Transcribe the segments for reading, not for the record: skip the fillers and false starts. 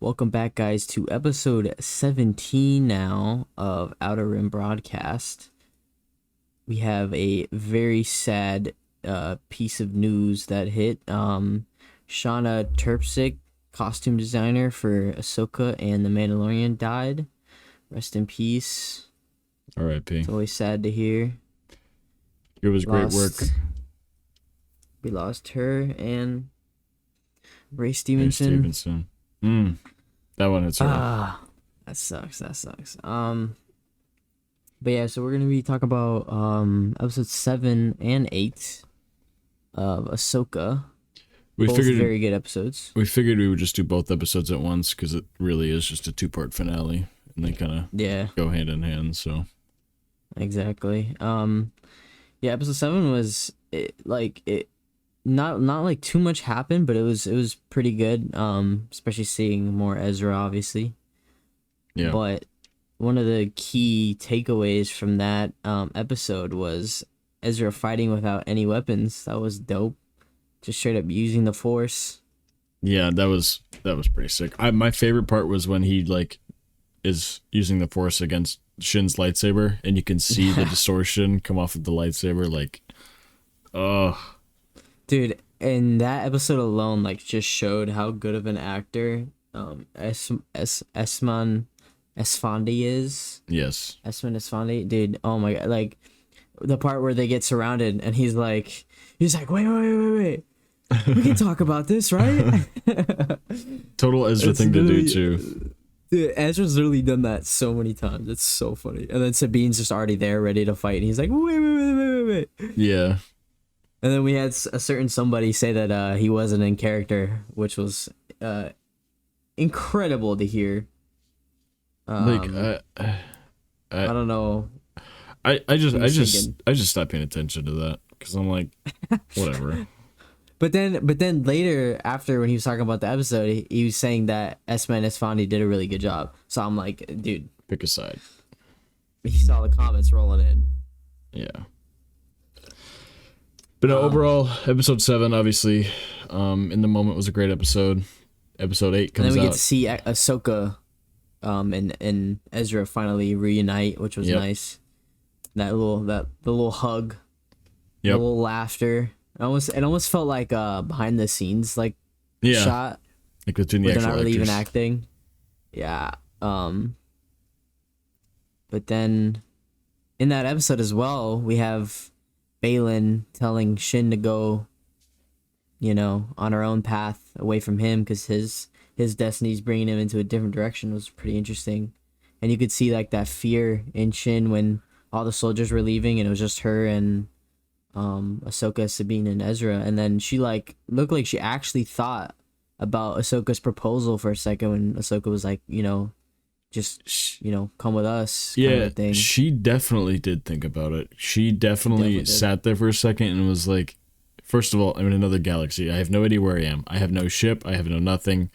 Welcome back, guys, to episode 17 now of Outer Rim Broadcast. We have a very sad piece of news that hit. Shauna Terpsik, costume designer for Ahsoka and The Mandalorian, died. Rest in peace. R.I.P. It's always sad to hear. It was great work. We lost her and Ray Hey, Stevenson. That one hits hard. That sucks. But yeah, so we're gonna be talking about episodes 7 and 8 of Ahsoka. Both very good episodes. We figured we would just do both episodes at once because it really is just a two-part finale, and they kind of go hand in hand. So exactly. Yeah, episode 7 was not like too much happened, but it was pretty good. Especially seeing more Ezra, obviously. Yeah. But one of the key takeaways from that episode was Ezra fighting without any weapons. That was dope. Just straight up using the Force. Yeah, that was pretty sick. My favorite part was when he is using the Force against Shin's lightsaber, and you can see the distortion come off of the lightsaber. Dude, and that episode alone just showed how good of an actor Esman Esfandi is. Yes. Esman Esfandi, dude. Oh my god, the part where they get surrounded and he's like, wait. We can talk about this, right? Total Ezra thing to do too. Dude, Ezra's literally done that so many times. It's so funny. And then Sabine's just already there, ready to fight, and he's like, wait. Yeah. And then we had a certain somebody say that he wasn't in character, which was incredible to hear. I don't know. I just stopped paying attention to that because I'm like, whatever. But then later, after when he was talking about the episode, he was saying that Esma and Esfandi did a really good job. So I'm like, dude, pick a side. He saw the comments rolling in. Yeah. But overall, episode 7, obviously, in the moment was a great episode. Episode 8 comes out. And then we get to see Ahsoka and Ezra finally reunite, which was nice. The little hug. Yep. The little laughter. It almost felt like behind the scenes shot. Like between the actual they're not really actors. even acting. Yeah. But then in that episode as well, we have Baylan telling Shin to go, on her own path away from him because his destiny's bringing him into a different direction. It was pretty interesting. And you could see that fear in Shin when all the soldiers were leaving and it was just her and Ahsoka, Sabine, and Ezra. And then she looked like she actually thought about Ahsoka's proposal for a second when Ahsoka was like, just come with us. Kind of thing. She definitely did think about it. She definitely sat there for a second and was like, first of all, I'm in another galaxy. I have no idea where I am. I have no ship. I have no nothing.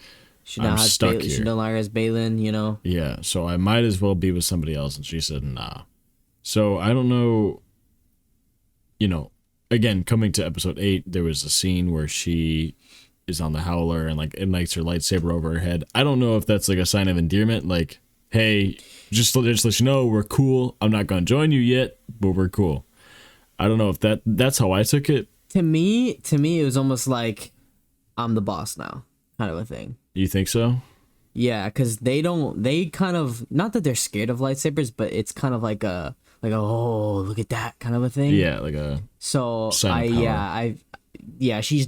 I'm stuck here. She no longer has Baylan, Yeah, so I might as well be with somebody else. And she said, nah. So I don't know, again, coming to episode 8, there was a scene where she is on the Howler and ignites her lightsaber over her head. I don't know if that's a sign of endearment, hey, just let you know we're cool. I'm not going to join you yet, but we're cool. I don't know if that's how I took it. To me, it was almost like I'm the boss now, kind of a thing. You think so? Yeah, because they kind of, not that they're scared of lightsabers, but it's kind of like a oh, look at that kind of a thing. Yeah, like a so she's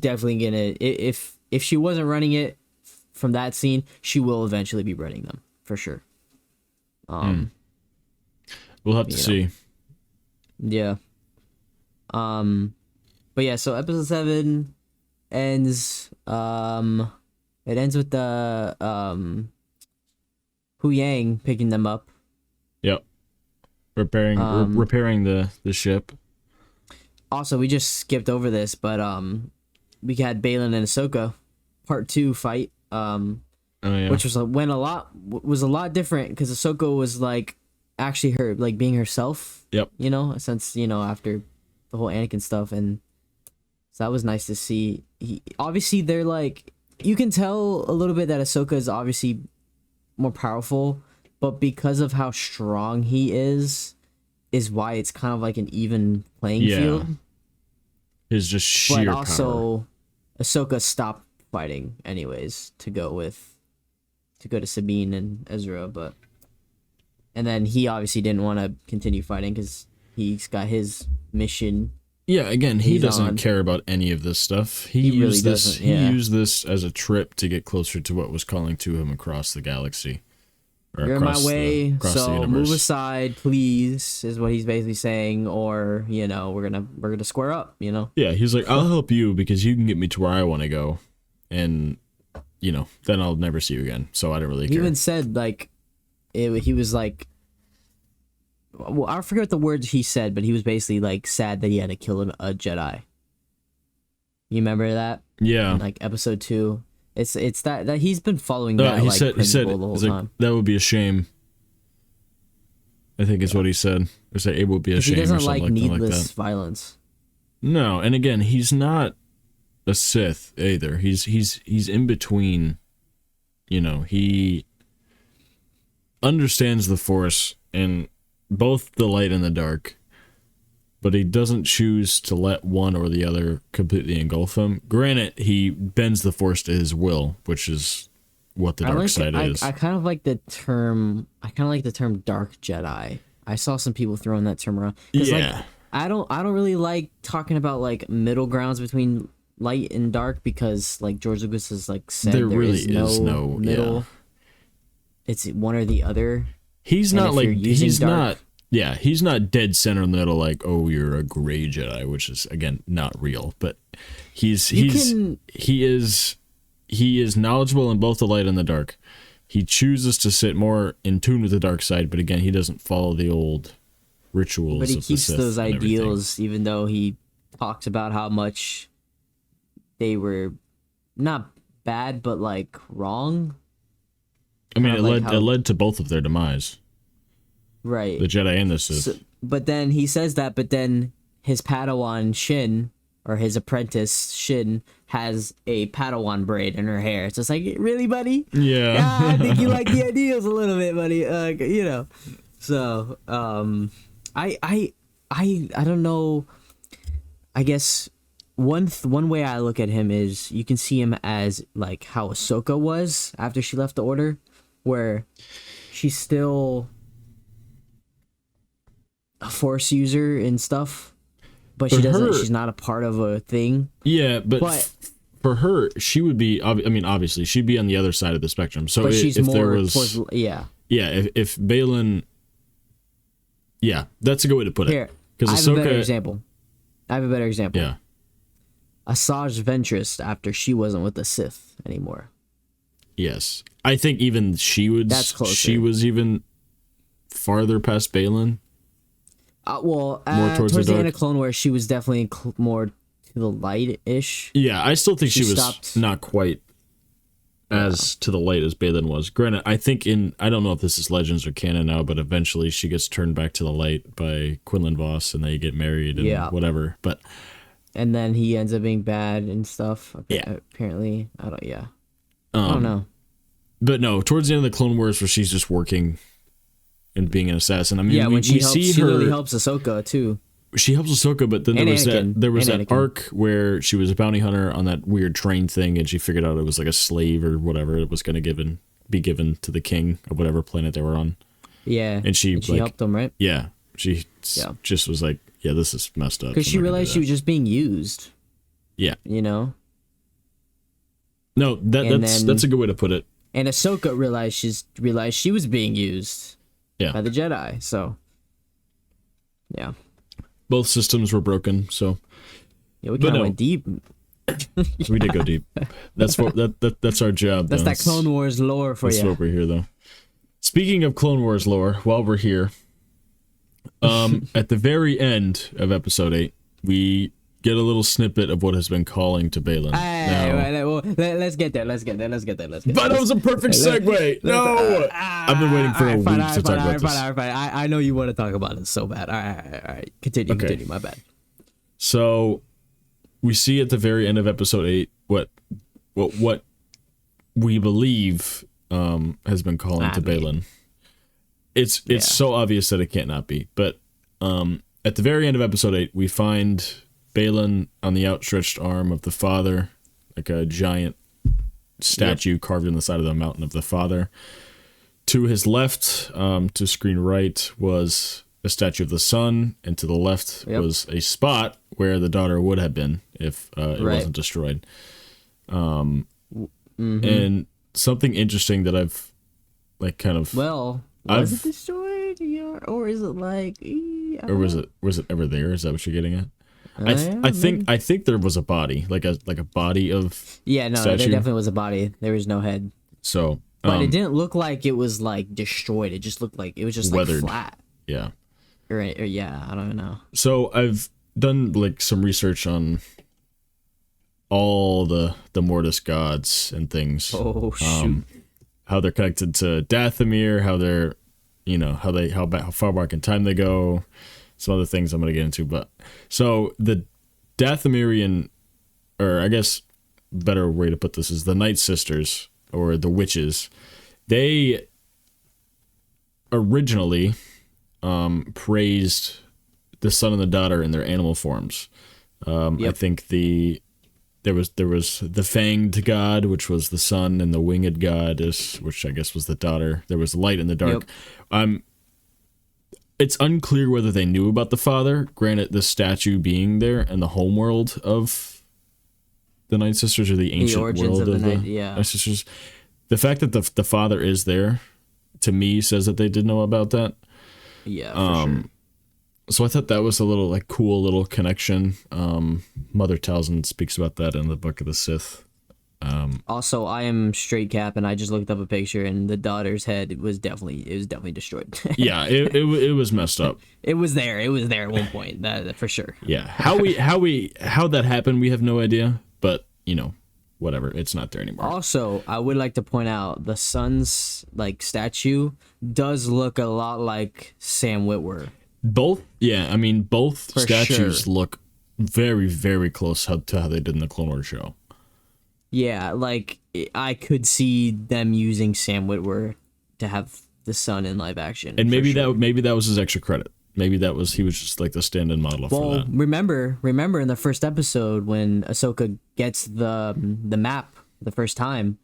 definitely gonna, if she wasn't running it from that scene, she will eventually be running them for sure. We'll have to see. Yeah. But yeah, so episode 7 ends. It ends with the Hu Yang picking them up. Yep. Repairing the ship. Also, we just skipped over this, but we had Baylan and Ahsoka part 2 fight. Which was a lot different because Ahsoka was actually her being herself. Yep. Since after the whole Anakin stuff, and so that was nice to see. Obviously they're you can tell a little bit that Ahsoka is obviously more powerful, but because of how strong he is why it's kind of like an even playing field. It's just sheer but also, power. Ahsoka stopped fighting anyways to go to Sabine and Ezra, and then he obviously didn't want to continue fighting because he's got his mission. Yeah, again, he doesn't on. care about any of this stuff. He really used this. doesn't, He yeah. used this as a trip to get closer to what was calling to him across the galaxy. Or You're in my across way, across the so universe. move aside, please, is what he's basically saying. Or we're gonna square up. Yeah, he's like, I'll help you because you can get me to where I want to go, and then I'll never see you again. So I don't really He care. even said like, he was like, well, I forget the words he said, but he was basically like sad that he had to kill a Jedi. You remember that? Yeah. In, like episode 2. It's that he's been following No, that he like said principle the whole he's like, time. that would be a shame. I think is what he said. Or say it would be a 'Cause shame he or doesn't something like like needless that. violence. No, and again, he's not a Sith either. He's in between. He understands the Force and both the light and the dark, but he doesn't choose to let one or the other completely engulf him. Granted, he bends the Force to his will, which is what the dark side is. I kind of like the term. I kind of like the term dark Jedi. I saw some people throwing that term around. Yeah. Like, I don't really like talking about like middle grounds between light and dark because like George Lucas has like said There really is no middle. yeah. It's one or the other. He's And not if like you're using he's dark- not yeah, he's not dead center in the middle like, oh, you're a gray Jedi, which is again not real, but he is knowledgeable in both the light and the dark. He chooses to sit more in tune with the dark side, but again, he doesn't follow the old rituals. But he of keeps the Sith those and everything. ideals, even though he talks about how much they were not bad, but like wrong. I mean, Kinda like it led to both of their demise, Right. the Jedi and the Sith. So, but then he says that, but then his Padawan Shin, or his apprentice Shin, has a Padawan braid in her hair. It's just like, really, buddy? Yeah. I think you like the ideals a little bit, buddy. So, I don't know. I guess one way I look at him is you can see him as like how Ahsoka was after she left the Order, where she's still a Force user and stuff, but she For doesn't. her- She's not a part of a thing. Yeah, but, But- for her, she would be. I mean, obviously, she'd be on the other side of the spectrum. So But she's if more there was, towards if if Balin, yeah, that's a good way to put it. here. I Because have a better Ahsoka, example. yeah, Asajj Ventress after she wasn't with the Sith anymore. yes, I think even she would. That's closer. She was even farther past Balin. More towards towards the the end dark. of Clone Wars, she was definitely more to the light-ish. Yeah, I still think She she was stopped- not quite as to the light as Balin was. Granted, I think I don't know if this is Legends or canon now, but eventually she gets turned back to the light by Quinlan Vos and they get married and Yeah. whatever. But And then he ends up being bad and stuff. Yeah. Apparently, I don't know. But no, towards the end of the Clone Wars where she's just working and being an assassin. I mean, Yeah, when she helps, see she her. literally helps Ahsoka too. She helps Ahsoka, but then And there was Anakin. that arc where she was a bounty hunter on that weird train thing, and she figured out it was like a slave or whatever it was going to be given to the king of whatever planet they were on. Yeah, And she like, helped him, right? Yeah, she Yeah. just was like, yeah, this is messed up. Because she realized she was just being used. Yeah. You know. No, And that's then- a good way to put it. And Ahsoka realized she was being used. Yeah. By the Jedi. So. Yeah. Both systems were broken, so Yeah, we But kind of no. went deep. we did go deep. That's what that's our job. That's though. that Clone Wars lore for That's you. what we're here though. Speaking of Clone Wars lore, while we're here, at the very end of episode 8, we get a little snippet of what has been calling to Balin. Let's get there. Let's get there. But that was a perfect segue. No, I've been waiting for a week to talk about this. I know you want to talk about it so bad. All right. Continue. My bad. So we see at the very end of episode 8 what we believe has been calling to Balin. It's so obvious that it can't not be. But at the very end of episode 8, we find Balin on the outstretched arm of the father, like a giant statue carved in the side of the mountain of the father. To his left, to screen right, was a statue of the son, and to the left was a spot where the daughter would have been if it wasn't destroyed. And something interesting that I've like kind of was it destroyed, or is it like, or was it ever there? Is that what you're getting at? I think there was a body, like a body of statue. There definitely was a body. There was no head. So, but it didn't look like it was like destroyed. It just looked like it was just weathered. Like flat. Yeah. Or I don't know. So I've done like some research on all the Mortis gods and things. Oh shoot. How they're connected to Dathomir, how they're, how far back in time they go, some other things I'm going to get into. But so the Dathomirian, or I guess better way to put this is the Night Sisters, or the witches, they originally praised the son and the daughter in their animal forms. I think there was the fanged god, which was the son, and the winged goddess, which I guess was the daughter. There was light and the dark. It's unclear whether they knew about the father, granted the statue being there and the homeworld of the Night Sisters, or the ancient world of the Night Sisters. The fact that the father is there, to me, says that they did know about that. Yeah, for sure. So I thought that was a little like cool little connection. Mother Talzin speaks about that in the Book of the Sith. Also, I am straight cap, and I just looked up a picture, and the daughter's head was definitely destroyed. Yeah, it was messed up. It was there at one point, that for sure. Yeah, how that happened, we have no idea. But whatever, it's not there anymore. Also, I would like to point out the son's like statue does look a lot like Sam Witwer. Both statues look very, very close to how they did in the Clone Wars show. Yeah, like I could see them using Sam Witwer to have the son in live action. And maybe that was his extra credit. Maybe he was just like the stand-in model for that. Remember in the first episode when Ahsoka gets the map the first time,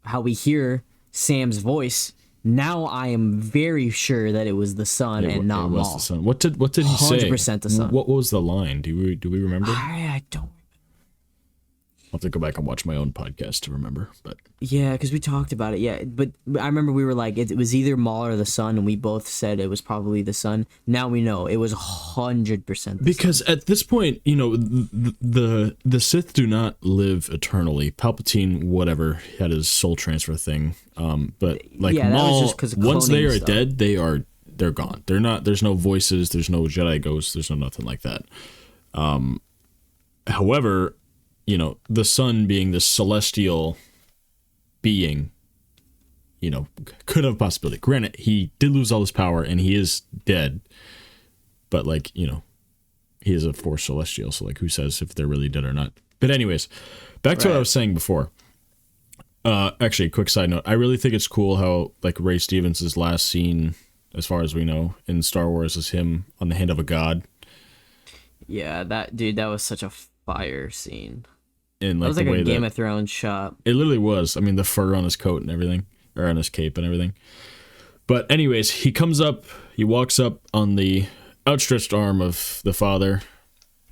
how we hear Sam's voice. Now I am very sure that it was the son and not Maul. It was the son. What did he say? 100% the son. What was the line? Do we remember? I don't. I'll have to go back and watch my own podcast to remember. But yeah, because we talked about it. Yeah, but I remember we were like, it was either Maul or the son, and we both said it was probably the son. Now we know it was 100%. Because at this point, the Sith do not live eternally. Palpatine, whatever, had his soul transfer thing. But like Maul, once they are dead, they're gone. They're not. There's no voices. There's no Jedi ghosts. There's no nothing like that. However, the son being this celestial being, could have a possibility. Granted, he did lose all his power and he is dead, but he is a Force celestial, so like who says if they're really dead or not. But anyways, back to what I was saying before. Actually, quick side note, I really think it's cool how like Ray Stevens' last scene, as far as we know, in Star Wars is him on the hand of a god. Yeah, that was such a fire scene. In like, that was like a Game of Thrones shot. It literally was. I mean, the fur on his coat and everything, or on his cape and everything. But anyways, he comes up, he walks up on the outstretched arm of the father.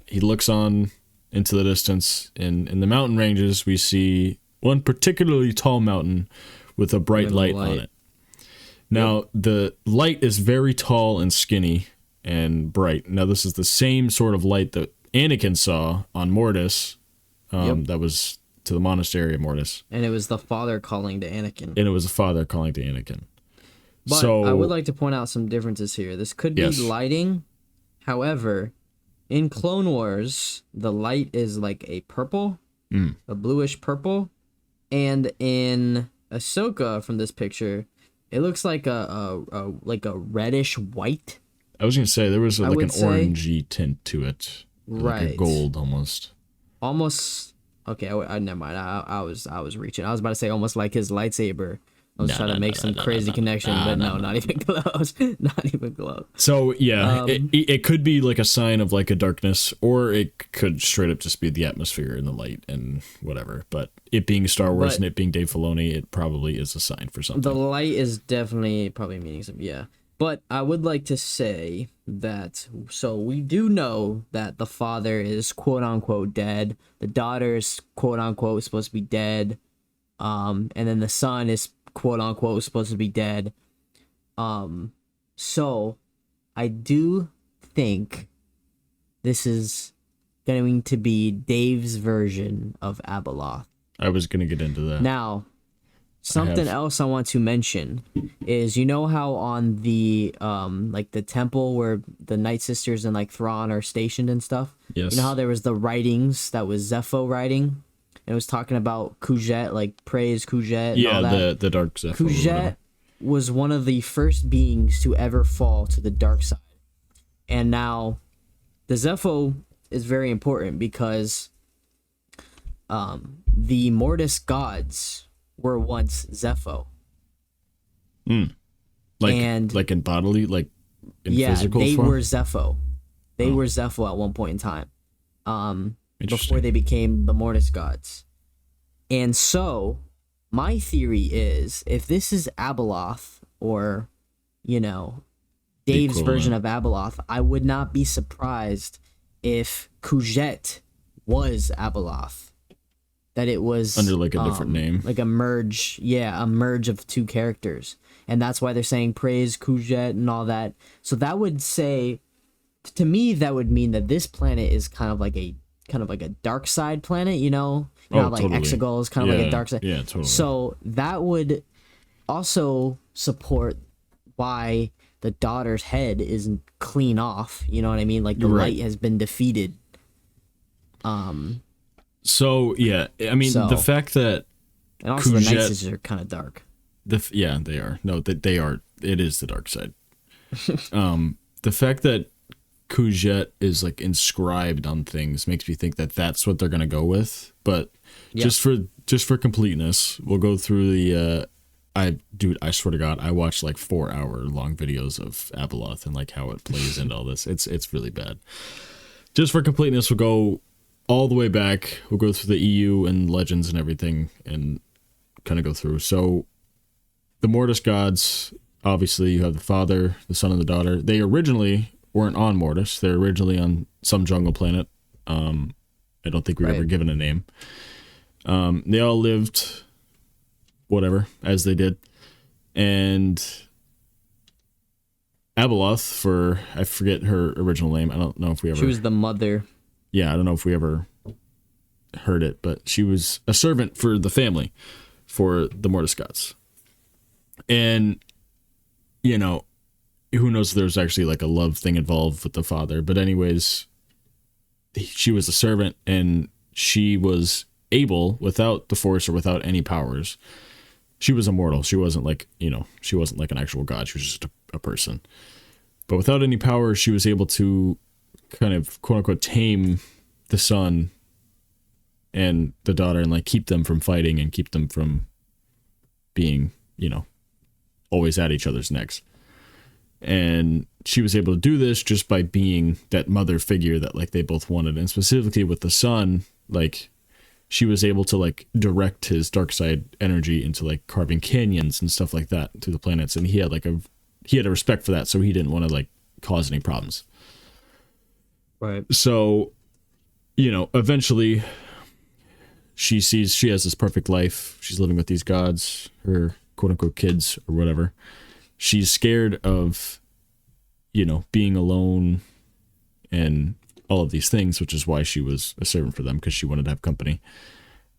He looks on into the distance. In the mountain ranges, we see one particularly tall mountain with a bright light on it. Now, the light is very tall and skinny and bright. Now, this is the same sort of light that Anakin saw on Mortis. That was to the monastery of Mortis. And it was the father calling to Anakin. But so, I would like to point out some differences here. This could be lighting. However, in Clone Wars, the light is like a purple, a bluish purple. And in Ahsoka, from this picture, it looks like a reddish white. I was going to say, there was like an orangey tint to it. Right. Like a gold almost. Almost Okay, I never mind. I was reaching. I was about to say almost like his lightsaber. I was No, trying no, to no, make no, some no, crazy no, connection, no, but no, no, no, not even close. Not even close. So yeah, Um, it could be like a sign of like a darkness, or it could straight up just be the atmosphere and the light and whatever. But it being Star Wars but and it being Dave Filoni, it probably is a sign for the something. light is definitely probably meaning some, yeah. But I would like to say that so we do know that the father is quote unquote dead. The daughter is quote unquote supposed to be dead. And then the son is quote unquote supposed to be dead. So I do think this is going to be Dave's version of Abeloth. I was gonna get into that. Now, I something have. else I want to mention is you know how on the like the temple where the Night Sisters and like Thrawn are stationed and stuff. Yes. You know how there was the writings that was Zepho writing, and it was talking about Kujet, like praise Kujet and all Yeah, that. the dark Zephyr. or Kujet whatever. was one of the first beings to ever fall to the dark side, and now the Zepho is very important because the Mortis gods were once Zepho. Like And- like in bodily, like in Yeah, physical they form. were Zepho. They Oh. were Zepho at one point in time. Before Interesting. they became the Mortis gods. And so, my theory is if this is Abeloth, or, you know, Dave's version of Abeloth, I would not be surprised if Kujet was Abeloth. That it was Under, like, a different name. like a merge, a merge of two characters, and that's why they're saying praise Kujet and all that. So that would say, to me, that would mean that this planet is kind of like a dark side planet. You know, Oh, like totally. Exegol is kind of like Yeah, a dark side. yeah, totally. So that would also support why the daughter's head isn't clean off. You know what I mean? Like the Right. light has been defeated. So yeah, I mean So- the fact that And also the Night Kujet- Sisters are kind of dark. yeah, they are. No, that they are. It is the dark side. The fact that Kujet is like inscribed on things makes me think that that's what they're gonna go with. But Yeah. just for completeness, we'll go through the. I swear to God, I watched like 4-hour long videos of Abeloth and like how it plays into all this. It's really bad. Just for completeness, we'll go all the way back. We'll go through the EU and legends and everything, and kind of go through. So, the Mortis gods. Obviously, you have the father, the son, and the daughter. They originally weren't on Mortis. They're originally on some jungle planet. I don't think we were ever Right. given a name. They all lived, whatever, as they did. And Abeloth, I forget her original name. I don't know if we ever. She was the mother. Yeah, I don't know if we ever heard it, but she was a servant for the family, for the Mortis gods. And, you know, who knows if there's actually like a love thing involved with the father. But anyways, she was a servant, and she was able, without the Force or without any powers, she was immortal. She wasn't like, she wasn't like an actual god. She was just a person. But without any power, she was able to kind of quote unquote tame the son and the daughter, and like keep them from fighting and keep them from being, always at each other's necks. And she was able to do this just by being that mother figure that like they both wanted. And specifically with the son, like she was able to like direct his dark side energy into like carving canyons and stuff like that to the planets. And he had a respect for that, so he didn't want to like cause any problems. Right. So, eventually she has this perfect life. She's living with these gods, her quote unquote kids or whatever. She's scared of, being alone and all of these things, which is why she was a servant for them, because she wanted to have company.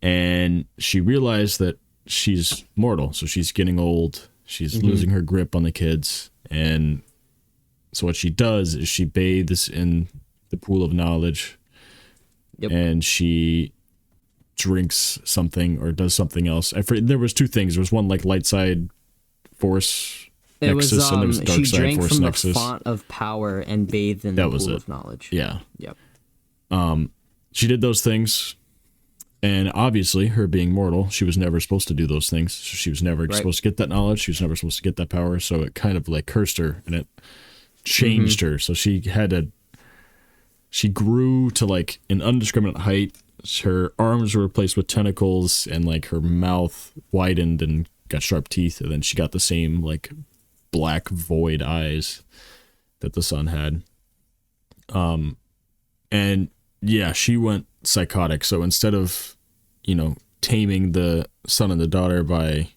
And she realized that she's mortal, so she's getting old. She's losing her grip on the kids. And so what she does is she bathes in the pool of knowledge. Yep. And she drinks something or does something else. There was two things. There was one like light side force It nexus, was and there was dark she side drank force from nexus. the font of power and bathed in the That was pool it. of knowledge. Yeah. Yep. She did those things, And obviously, her being mortal, she was never supposed to do those things. So she was never Right. supposed to get that knowledge. She was never supposed to get that power. So it kind of like cursed her and it changed her. So she grew to like an indiscriminate height. Her arms were replaced with tentacles and like her mouth widened and got sharp teeth. And then she got the same like black void eyes that the son had. And yeah, she went psychotic. So instead of, taming the son and the daughter by,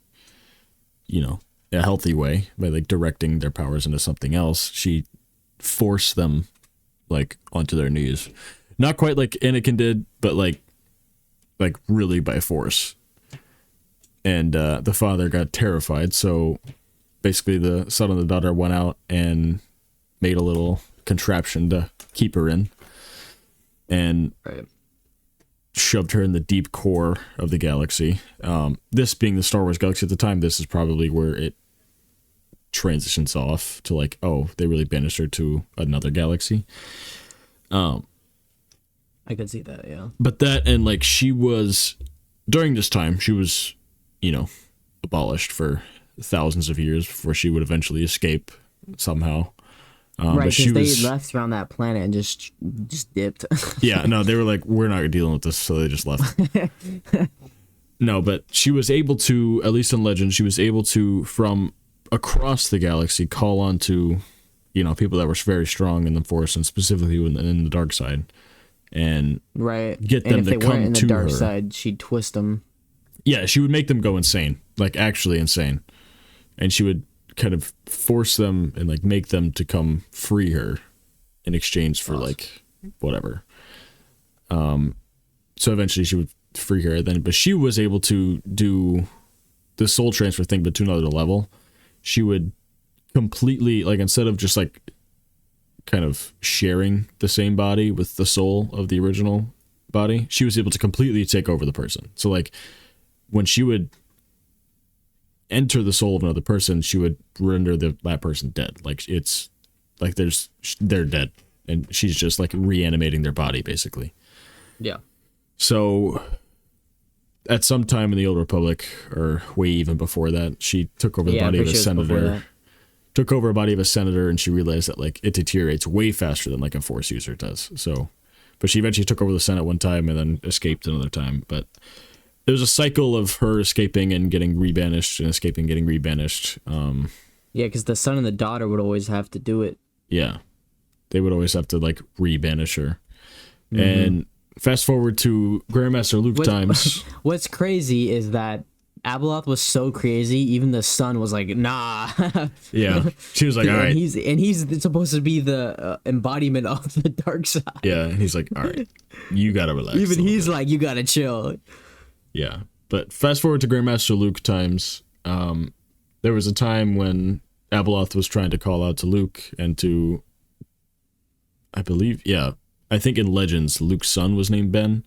a healthy way, by like directing their powers into something else, she forced them like onto their knees. Not quite like Anakin did, but like really by force. And the father got terrified. So basically the son and the daughter went out and made a little contraption to keep her in. And Right. shoved her in the deep core of the galaxy. This being the Star Wars galaxy at the time, this is probably where it transitions off to like, oh, they really banished her to another galaxy. I could see that, yeah. But that, and like she was, during this time, she was, abolished for thousands of years before she would eventually escape somehow. Right, but she because was, they left around that planet and just dipped. yeah, no, they were like, we're not dealing with this, so they just left. No, but she was able to, at least in Legend, she was able to, from across the galaxy, call on to, people that were very strong in the Force and specifically in the dark side, and Right. get and them if to they come weren't in the to dark her. side, she'd twist them. Yeah, she would make them go insane, like actually insane, and she would kind of force them and like make them to come free her in exchange for like whatever. So eventually she would free her then, but she was able to do the soul transfer thing, but to another level. She would completely, like, instead of just like kind of sharing the same body with the soul of the original body, she was able to completely take over the person. So like when she would enter the soul of another person, she would render that person dead. Like it's like they're dead, and she's just like reanimating their body basically. Yeah. So at some time in the Old Republic, or way even before that, she took over the body of a senator. Took over a body of a senator, and she realized that like it deteriorates way faster than like a Force user does. So, but she eventually took over the Senate one time and then escaped another time. But there's a cycle of her escaping and getting rebanished and escaping, getting rebanished. Yeah, because the son and the daughter would always have to do it. Yeah, they would always have to like rebanish her. Mm-hmm. And fast forward to Grandmaster Luke times. What's crazy is that Abeloth was so crazy, even the son was like, nah. Yeah, she was like, all right. And he's supposed to be the embodiment of the dark side. Yeah, and he's like, all right, you gotta relax. Even he's like, you gotta chill. Yeah, but fast forward to Grandmaster Luke times. There was a time when Abeloth was trying to call out to Luke and to, I believe, I think in Legends, Luke's son was named Ben.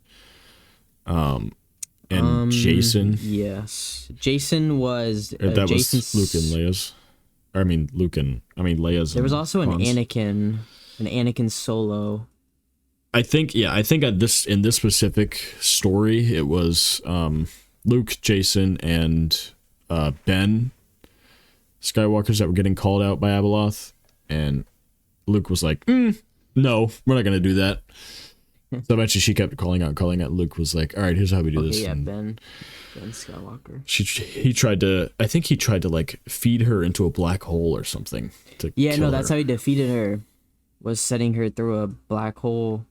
And Jason. Yes, Jason was. That Jason's, was Luke and Leia's. Leia's. There was also an Anakin Solo. I think in this specific story, it was Luke, Jason, and Ben Skywalkers that were getting called out by Abeloth, and Luke was like, "No, we're not gonna do that." So eventually, she kept calling out. Luke was like, "All right, here's how we do this." Yeah, Ben Skywalker. He tried to like feed her into a black hole or something. That's how he defeated her. Was setting her through a black hole.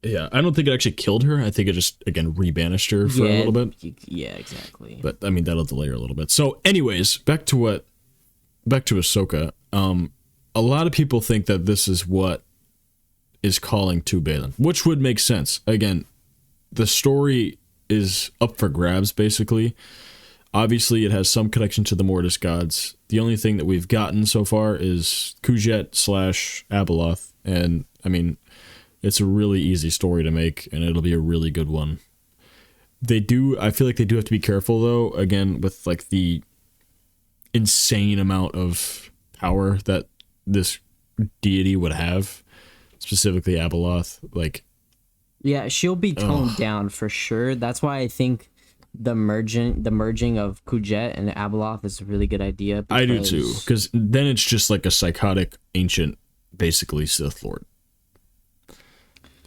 Yeah, I don't think it actually killed her. I think it just, again, rebanished her for a little bit. Yeah, exactly. But, I mean, that'll delay her a little bit. So, anyways, back to Ahsoka. A lot of people think that this is what is calling to Balin, which would make sense. Again, the story is up for grabs, basically. Obviously, it has some connection to the Mortis gods. The only thing that we've gotten so far is Kujet / Abeloth. And, I mean, it's a really easy story to make, and it'll be a really good one. I feel like they do have to be careful, though, again, with like the insane amount of power that this deity would have, specifically Abeloth. Like, Yeah, she'll be toned Ugh, down for sure. That's why I think the merging of Kujet and Abeloth is a really good idea I do too, because because then it's just like a psychotic ancient, basically Sith Lord.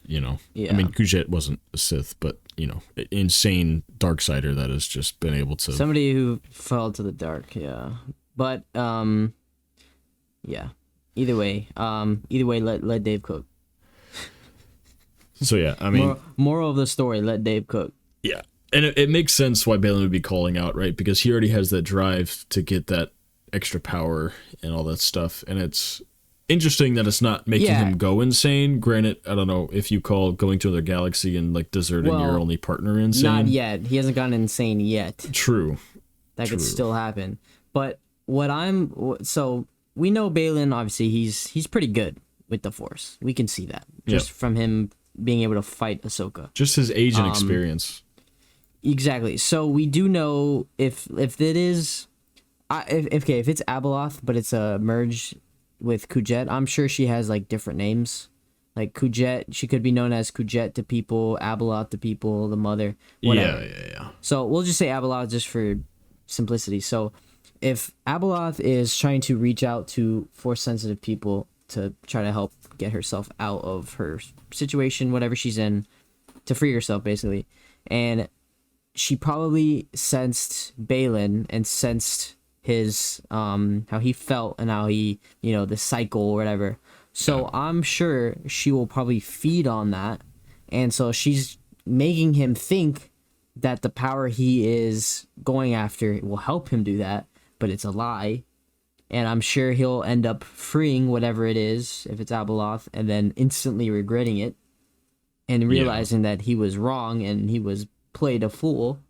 You know, I yeah, mean, Kujet wasn't a Sith, but you know, insane Darksider that has just been able to. somebody who fell to the dark. Yeah, but yeah. Either way, let Dave cook. So yeah, I mean, Moral of the story: let Dave cook. yeah, and it makes sense why Balin would be calling out, right? Because he already has that drive to get that extra power and all that stuff, and it's interesting that it's not making Yeah, him go insane. Granted, I don't know if you call going to another galaxy and like deserting your well, only partner not insane. yet. He hasn't gone insane yet. True, That could true. still happen. But so we know Balin. Obviously, he's pretty good with the Force. We can see that Yeah, just from him being able to fight Ahsoka. just his age and experience. Exactly. So we do know if it is, if it's Abeloth, but it's a merge with Kujet. I'm sure she has like different names. Like Kujet, she could be known as Kujet to people, Abeloth to people, the mother, Yeah, whatever. yeah, yeah. So we'll just say Abeloth just for simplicity. So if Abeloth is trying to reach out to force sensitive people to try to help get herself out of her situation, whatever she's in, to free herself basically, and she probably sensed Balin and sensed his how he felt and how he, the cycle or whatever. Yeah. So I'm sure she will probably feed on that. And so she's making him think that the power he is going after will help him do that, but it's a lie. And I'm sure he'll end up freeing whatever it is, if it's Abeloth, and then instantly regretting it and Yeah. realizing that he was wrong and he was played a fool.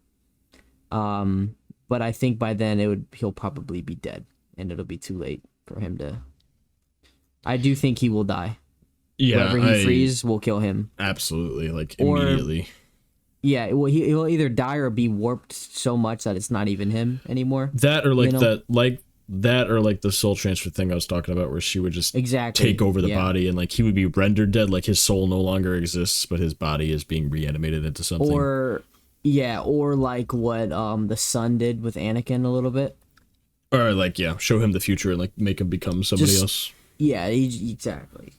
But I think by then he'll probably be dead and it'll be too late for him to. I do think he will die. Yeah, Whoever he I frees will kill him. absolutely like Or immediately. yeah, well, he'll either die or be warped so much that it's not even him anymore. That or You like know that or like the soul transfer thing I was talking about where she would just take exactly. over the Yeah. body and like he would be rendered dead, like his soul no longer exists, but his body is being reanimated into something. Or yeah, or like what the son did with Anakin a little bit. Or like yeah, show him the future and like make him become somebody Just else. yeah, exactly.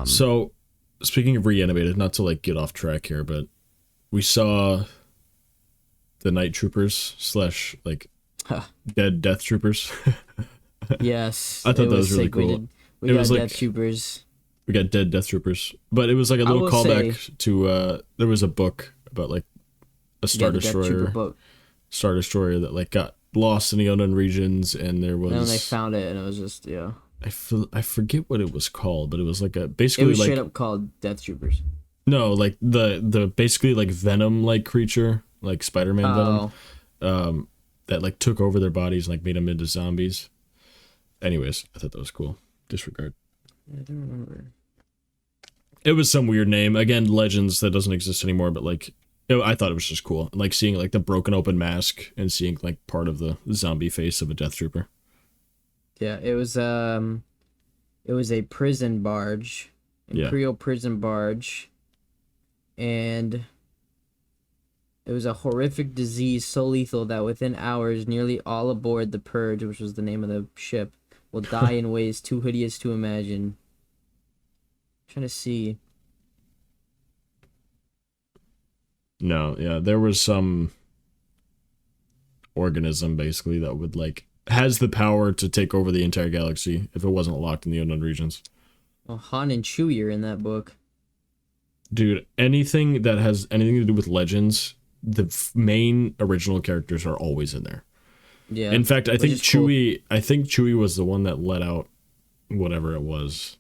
So speaking of reanimated, not to like get off track here, but we saw the night troopers slash like Huh. dead death troopers. Yes, I thought it that was was really sick. cool. We It got was like Death Troopers. we got dead death troopers, but it was like a I little will say, callback to there was a book about like a yeah, the Death Trooper book. star destroyer that like got lost in the unknown regions, and there And then they was found it, and it was just yeah. I forget what it was called, but it was like a It basically was straight like up called Death Troopers. no like the basically like venom like creature like Spider-Man venom Oh, that like took over their bodies and like made them into zombies. Anyways, I thought that was cool. Disregard. I don't remember. It was some weird name. Again, Legends that doesn't exist anymore, but like I thought it was just cool. Like seeing like the broken open mask and seeing like part of the zombie face of a death trooper. Yeah, it was a prison barge, Yeah. Imperial prison barge, and it was a horrific disease so lethal that within hours, nearly all aboard the Purge, which was the name of the ship, will die in ways too hideous to imagine. Trying to see. No, yeah, there was some organism basically that would like has the power to take over the entire galaxy if it wasn't locked in the unknown regions. Well, Han and Chewie are in that book. Dude, anything that has anything to do with Legends, the main original characters are always in there. Yeah. In fact, which is cool. I think Chewie was the one that let out whatever it was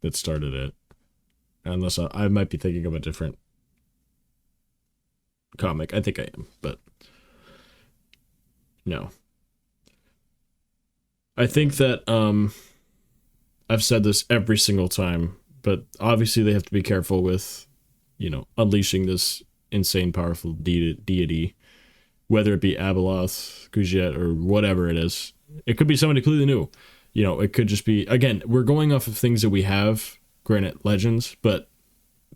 that started it. Unless I might be thinking of a different comic. I think I am, but no. I think that I've said this every single time, but obviously they have to be careful with, unleashing this insane powerful deity, whether it be Abeloth, Kujet, or whatever it is. It could be somebody completely new. It could just be, again, we're going off of things that we have, granted legends, but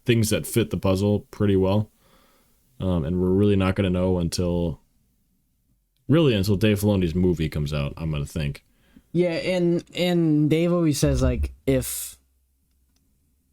things that fit the puzzle pretty well. And we're really not going to know until Dave Filoni's movie comes out, I'm going to think. Yeah, and Dave always says, like, if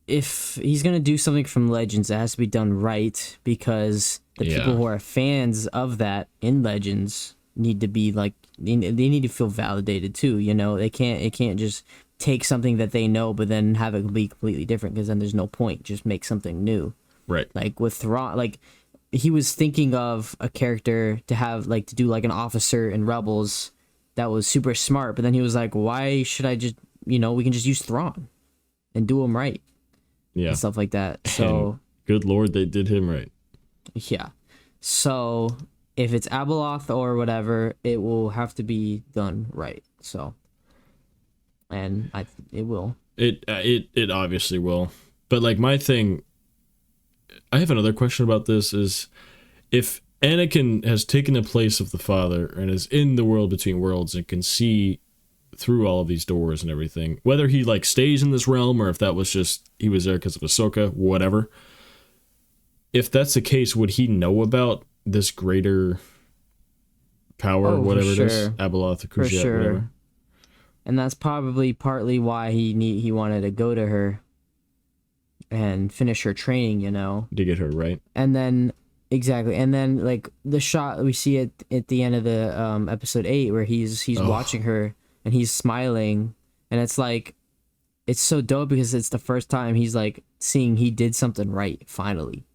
he's gonna do something from Legends, it has to be done right, because the people who are fans of that in Legends need to be like, they need to feel validated too. You know, it can't just take something that they know but then have it be completely different, because then there's no point. Just make something new. Right. Like with Thrawn, like he was thinking of a character to have, like, to do like an officer in Rebels that was super smart, but then he was like, why should I just, we can just use Thrawn and do him right. Yeah. And stuff like that. So and good Lord, they did him right. Yeah. So if it's Abeloth or whatever, it will have to be done right. So, and it will. It obviously will. But like my thing, I have another question about this, is if Anakin has taken the place of the Father and is in the world between worlds and can see through all of these doors and everything, whether he like stays in this realm or if that was just he was there because of Ahsoka, whatever. If that's the case, would he know about this greater power, whatever it is, Abeloth, Kushiyat, whatever? And that's probably partly why he wanted to go to her and finish her training, to get her right. And then exactly, and then like the shot we see at the end of the episode 8 where he's watching her and he's smiling, and it's like, it's so dope because it's the first time he's like seeing he did something right finally.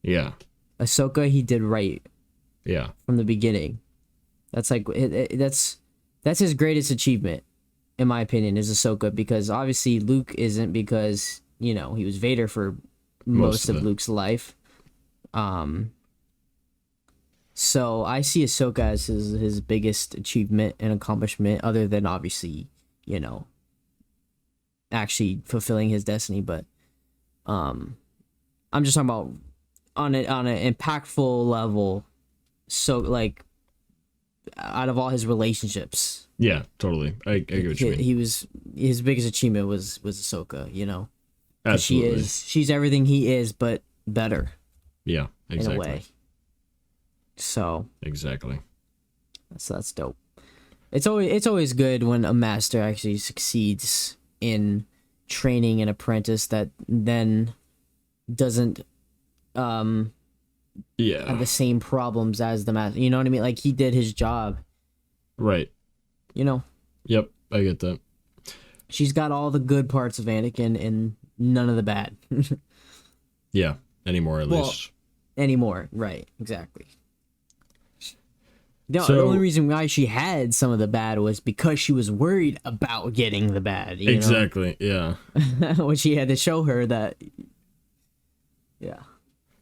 Yeah. Ahsoka, he did right. Yeah. From the beginning. That's like that's his greatest achievement, in my opinion, is Ahsoka, because obviously Luke isn't, because he was Vader for most of Luke's life. So I see Ahsoka as his biggest achievement and accomplishment, other than obviously, actually fulfilling his destiny. But I'm just talking about on an impactful level. So like, out of all his relationships. Yeah, totally. I get what you mean. His biggest achievement was Ahsoka, Absolutely. She's everything he is, but better. Yeah, exactly. In a way. So exactly. So that's dope. It's always good when a master actually succeeds in training an apprentice that then doesn't have the same problems as the master. You know what I mean? Like, he did his job. Right. Yep, I get that. She's got all the good parts of Anakin and none of the bad. Yeah, anymore at least. Anymore, right, exactly. The only reason why she had some of the bad was because she was worried about getting the bad. Exactly, yeah. Which he had to show her that. Yeah.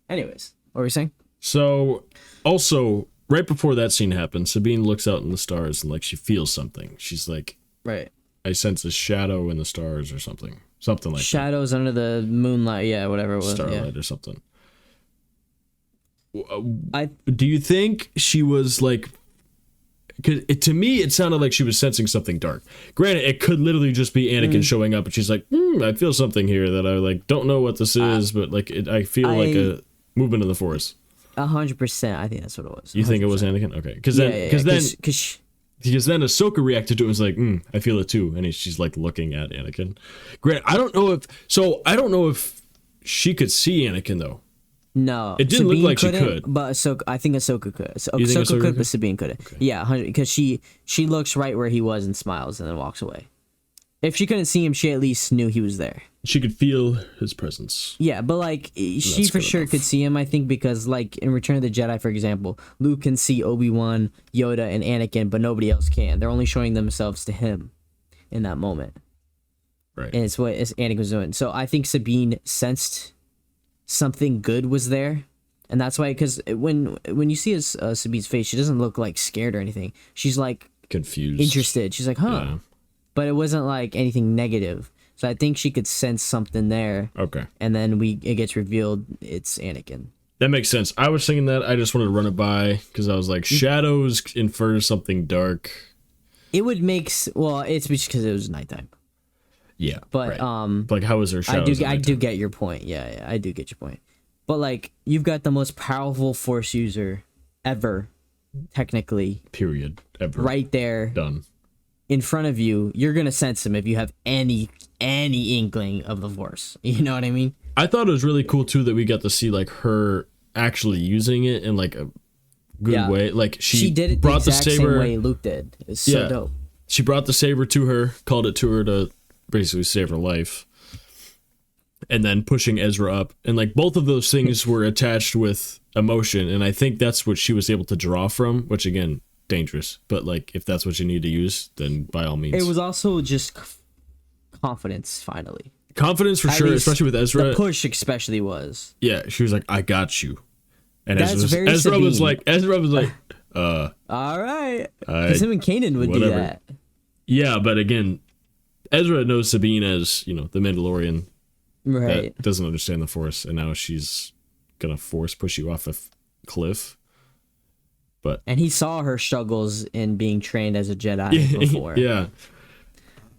Anyways, what were you saying? So, also, right before that scene happens, Sabine looks out in the stars and, like, she feels something. She's like, right. I sense a shadow in the stars or something. Something like Shadows under the moonlight, yeah, whatever it was. Starlight or something. Do you think she was like, because to me it sounded like she was sensing something dark. Granted, it could literally just be Anakin showing up and she's like, I feel something here that I like don't know what this is, but like I feel like a movement of the Force. 100%, I think that's what it was. 100%. You think it was Anakin? Okay, because then Ahsoka reacted to it and was like, I feel it too, and she's like looking at Anakin. Granted, I don't know if she could see Anakin though. No, it didn't look like she could. But I think Ahsoka could. Ahsoka could, but Sabine couldn't. Okay. Yeah, because she looks right where he was and smiles and then walks away. If she couldn't see him, she at least knew he was there. She could feel his presence. Yeah, but like she for sure could see him, I think, because like in Return of the Jedi, for example, Luke can see Obi-Wan, Yoda, and Anakin, but nobody else can. They're only showing themselves to him in that moment. Right. And it's what Anakin was doing. So I think Sabine sensed something good was there, and that's why, because when you see Sabine's face, she doesn't look like scared or anything. She's like confused, interested. She's like, yeah. But it wasn't like anything negative. So I think she could sense something there. Okay. And then it gets revealed it's Anakin. That makes sense. I was thinking that. I just wanted to run it by because I was like, shadows infer something dark. It would make... Well, it's because it was nighttime. Yeah. But right. Like, how is her shadows? I do get your point. Yeah, I do get your point. But like, you've got the most powerful Force user ever, technically. Period. Ever. Right there. Done. In front of you, you're gonna sense him if you have any inkling of the Force. You know what I mean? I thought it was really cool too that we got to see like her actually using it in like a good way. Like she did it brought the exact saber same way Luke did. It's so dope. She brought the saber to her, called it to her to basically save her life. And then pushing Ezra up. And like both of those things were attached with emotion. And I think that's what she was able to draw from, which again, dangerous. But like if that's what you need to use, then by all means. It was also just confidence, finally. Confidence for sure, especially with Ezra. The push especially was. Yeah, she was like, I got you. And That's very Ezra Sabine. was like, all right. Because him and Kanan would do that. Yeah, but again, Ezra knows Sabine as, the Mandalorian. Right. That doesn't understand the Force, and now she's gonna force push you off a cliff. And he saw her struggles in being trained as a Jedi before. Yeah.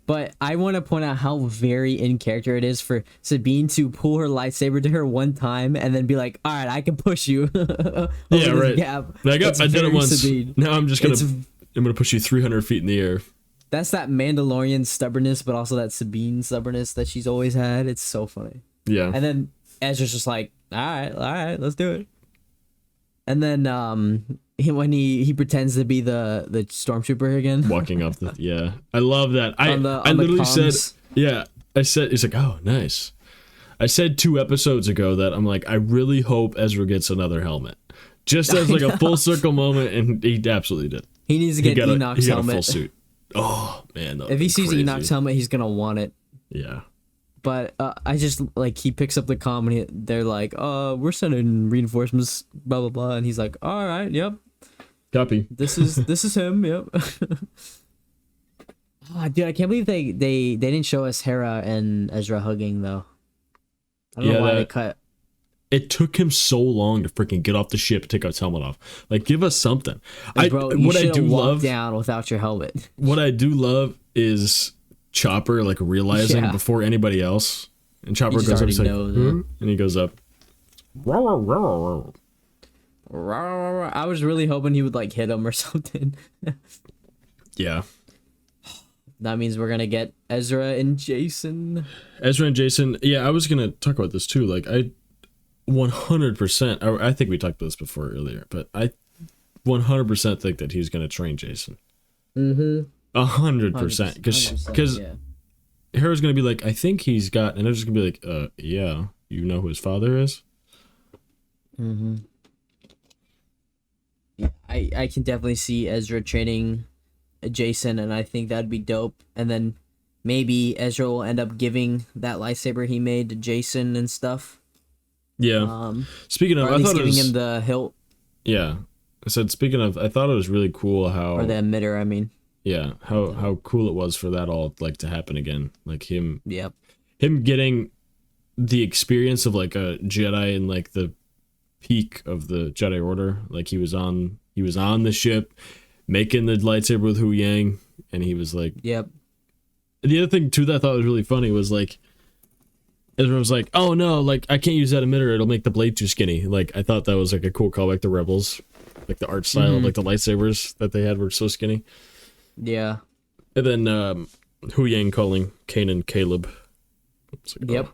But I want to point out how very in character it is for Sabine to pull her lightsaber to her one time and then be like, "All right, I can push you." Yeah, right. Gap. I did it once. Sabine. Now I'm gonna push you 300 feet in the air. That's that Mandalorian stubbornness, but also that Sabine stubbornness that she's always had. It's so funny. Yeah. And then Ezra's just like, all right, let's do it. And then when he pretends to be the stormtrooper again, walking up I love that. I literally said, he's like, oh, nice. I said 2 episodes ago that I'm like, I really hope Ezra gets another helmet, just as like a full circle moment, and he absolutely did. He needs to get Enoch's he got helmet. A full suit. Oh man, if he sees Enoch's helmet, he's gonna want it. Yeah. But I just like, he picks up the comm and they're like, we're sending reinforcements, blah blah blah, and he's like, all right, yep, copy. This is him, yep. Oh, dude, I can't believe they didn't show us Hera and Ezra hugging though. I don't know why they cut. It took him so long to freaking get off the ship and take his helmet off. Like, give us something. Bro, you should have walked down without your helmet. What I do love is Chopper like realizing before anybody else, and Chopper goes up and he goes up. I was really hoping he would like hit him or something. Yeah. That means we're gonna get Ezra and Jason. Yeah, I was gonna talk about this too. Like, I 100%. I think we talked about this before earlier, but I 100% think that he's gonna train Jason. 100%, because Hera's gonna be like, I think he's got, and they're just gonna be like, yeah, you know who his father is. Yeah, I can definitely see Ezra training Jason, and I think that'd be dope. And then maybe Ezra will end up giving that lightsaber he made to Jason and stuff. Yeah. Speaking of, I thought giving him the hilt. Yeah, I said. Speaking of, I thought it was really cool how, or the emitter. I mean. Yeah, how cool it was for that all like to happen again. Like him. Yep. Him getting the experience of like a Jedi in like the peak of the Jedi Order. Like he was on the ship, making the lightsaber with Hu Yang, and he was like. Yep. The other thing too that I thought was really funny was like. Ezra was like, oh no, like I can't use that emitter, it'll make the blade too skinny. Like I thought that was like a cool callback to Rebels. Like the art style of like the lightsabers that they had were so skinny. Yeah. And then Hu Yang calling Kanan Caleb. Like, yep.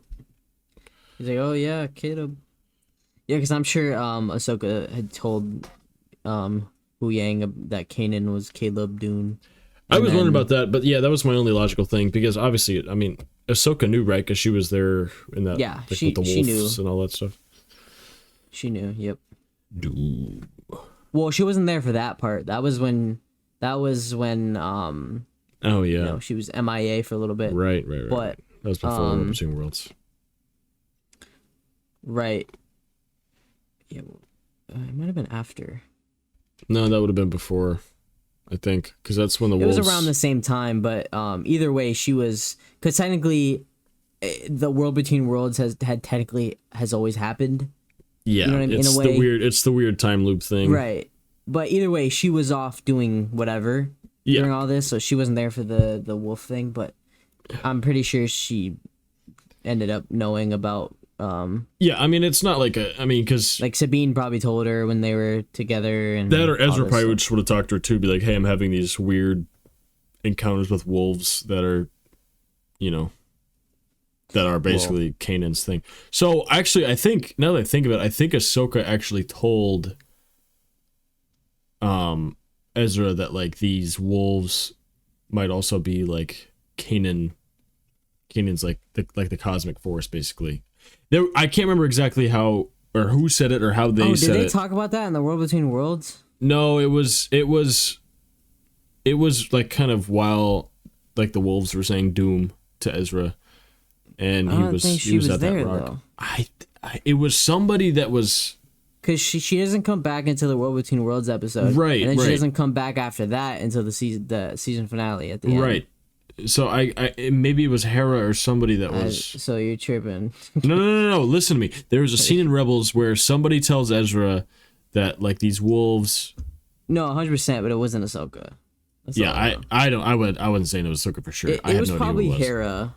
He's like, oh yeah, Caleb. Yeah, because I'm sure Ahsoka had told Hu Yang that Kanan was Caleb Dune. I was wondering about that, but yeah, that was my only logical thing, because obviously, I mean, Ahsoka knew, right? Because she was there in that, yeah, like, with the wolves and all that stuff. She knew, yep. Dude. Well, she wasn't there for that part. That was when oh yeah. She was MIA for a little bit. Right. But that was before War Between Worlds. Right. Yeah, it might have been after. No, that would have been before, I think, because that's when the wolves... It was around the same time, but either way, she was... Because technically, the World Between Worlds has always happened. Yeah, you know what I mean? It's in a way, it's the weird time loop thing. Right. But either way, she was off doing whatever during all this, so she wasn't there for the wolf thing. But I'm pretty sure she ended up knowing about Yeah, I mean, it's not like because like Sabine probably told her when they were together, and that or all Ezra this probably stuff. would just would have talked to her too, be like, hey, I'm having these weird encounters with wolves that are, you know, that are basically Kanan's thing. So actually, I think now that I think of it, I think Ahsoka actually told Ezra that like these wolves might also be like Kanan's like the cosmic force basically. There, I can't remember exactly how or who said it or how they Oh, said did they it. talk about that in the World Between Worlds? No, it was like kind of while like the wolves were saying doom to Ezra, and I don't think she was at that there rock. though, It was somebody that was because she doesn't come back until the World Between Worlds episode, right, and then she right, doesn't come back after that until the season finale at the end. right. So maybe it was Hera or somebody that was. So you're tripping. No. Listen to me. There was a scene in Rebels where somebody tells Ezra that like these wolves. No, 100%, but it wasn't Ahsoka. That's all Yeah, know. I wasn't saying it was Ahsoka for sure. It I had was no probably idea who it was. Hera.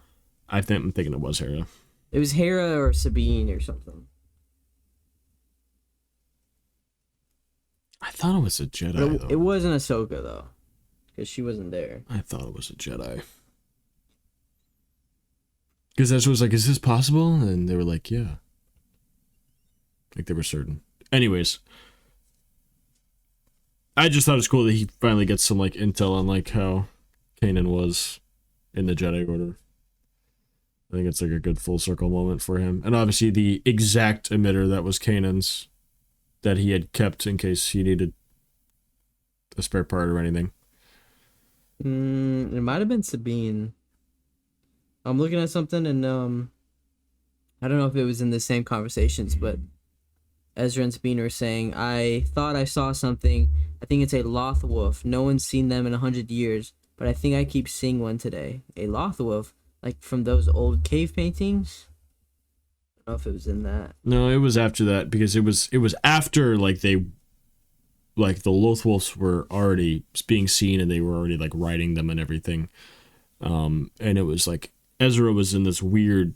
I'm thinking it was Hera. It was Hera or Sabine or something. I thought it was a Jedi. But though. it wasn't Ahsoka though, because she wasn't there. I thought it was a Jedi. Because Ezra was like, "Is this possible?" And they were like, "Yeah." Like they were certain. Anyways, I just thought it was cool that he finally gets some like intel on like how Kanan was in the Jedi Order. I think it's like a good full circle moment for him, and obviously the exact emitter that was Kanan's that he had kept in case he needed a spare part or anything. It might have been Sabine. I'm looking at something and I don't know if it was in the same conversations, but Ezra and Sabine were saying, I thought I saw something. I think it's a Loth wolf. No one's seen them in 100 years, but I think I keep seeing one today. A Loth wolf, like from those old cave paintings. I don't know if it was in that. No, it was after that because it was after like they like the Lothwolves were already being seen and they were already like riding them and everything. And it was like Ezra was in this weird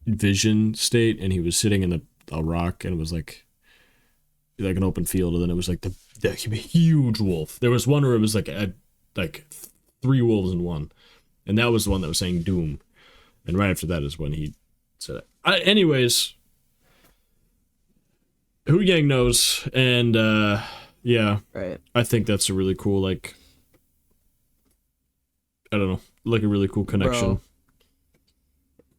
vision state and he was sitting in a rock and it was like an open field and then it was like the huge wolf. There was one where it was like three wolves in one. And that was the one that was saying doom. And right after that is when he said it. Anyways, who gang knows, and yeah, Right. I think that's a really cool like I don't know, like a really cool connection.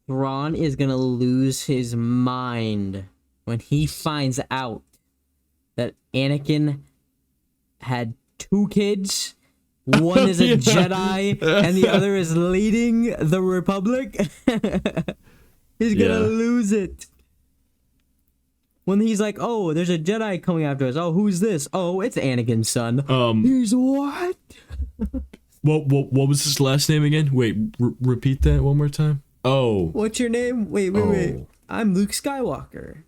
Bro, Ron is gonna lose his mind when he finds out that Anakin had two kids. One is a Jedi and the other is leading the Republic. He's gonna lose it. When he's like, oh, there's a Jedi coming after us. Oh, who's this? Oh, it's Anakin's son. He's what? What was his last name again? Wait, repeat that one more time. Oh, What's your name? Wait. Oh. I'm Luke Skywalker.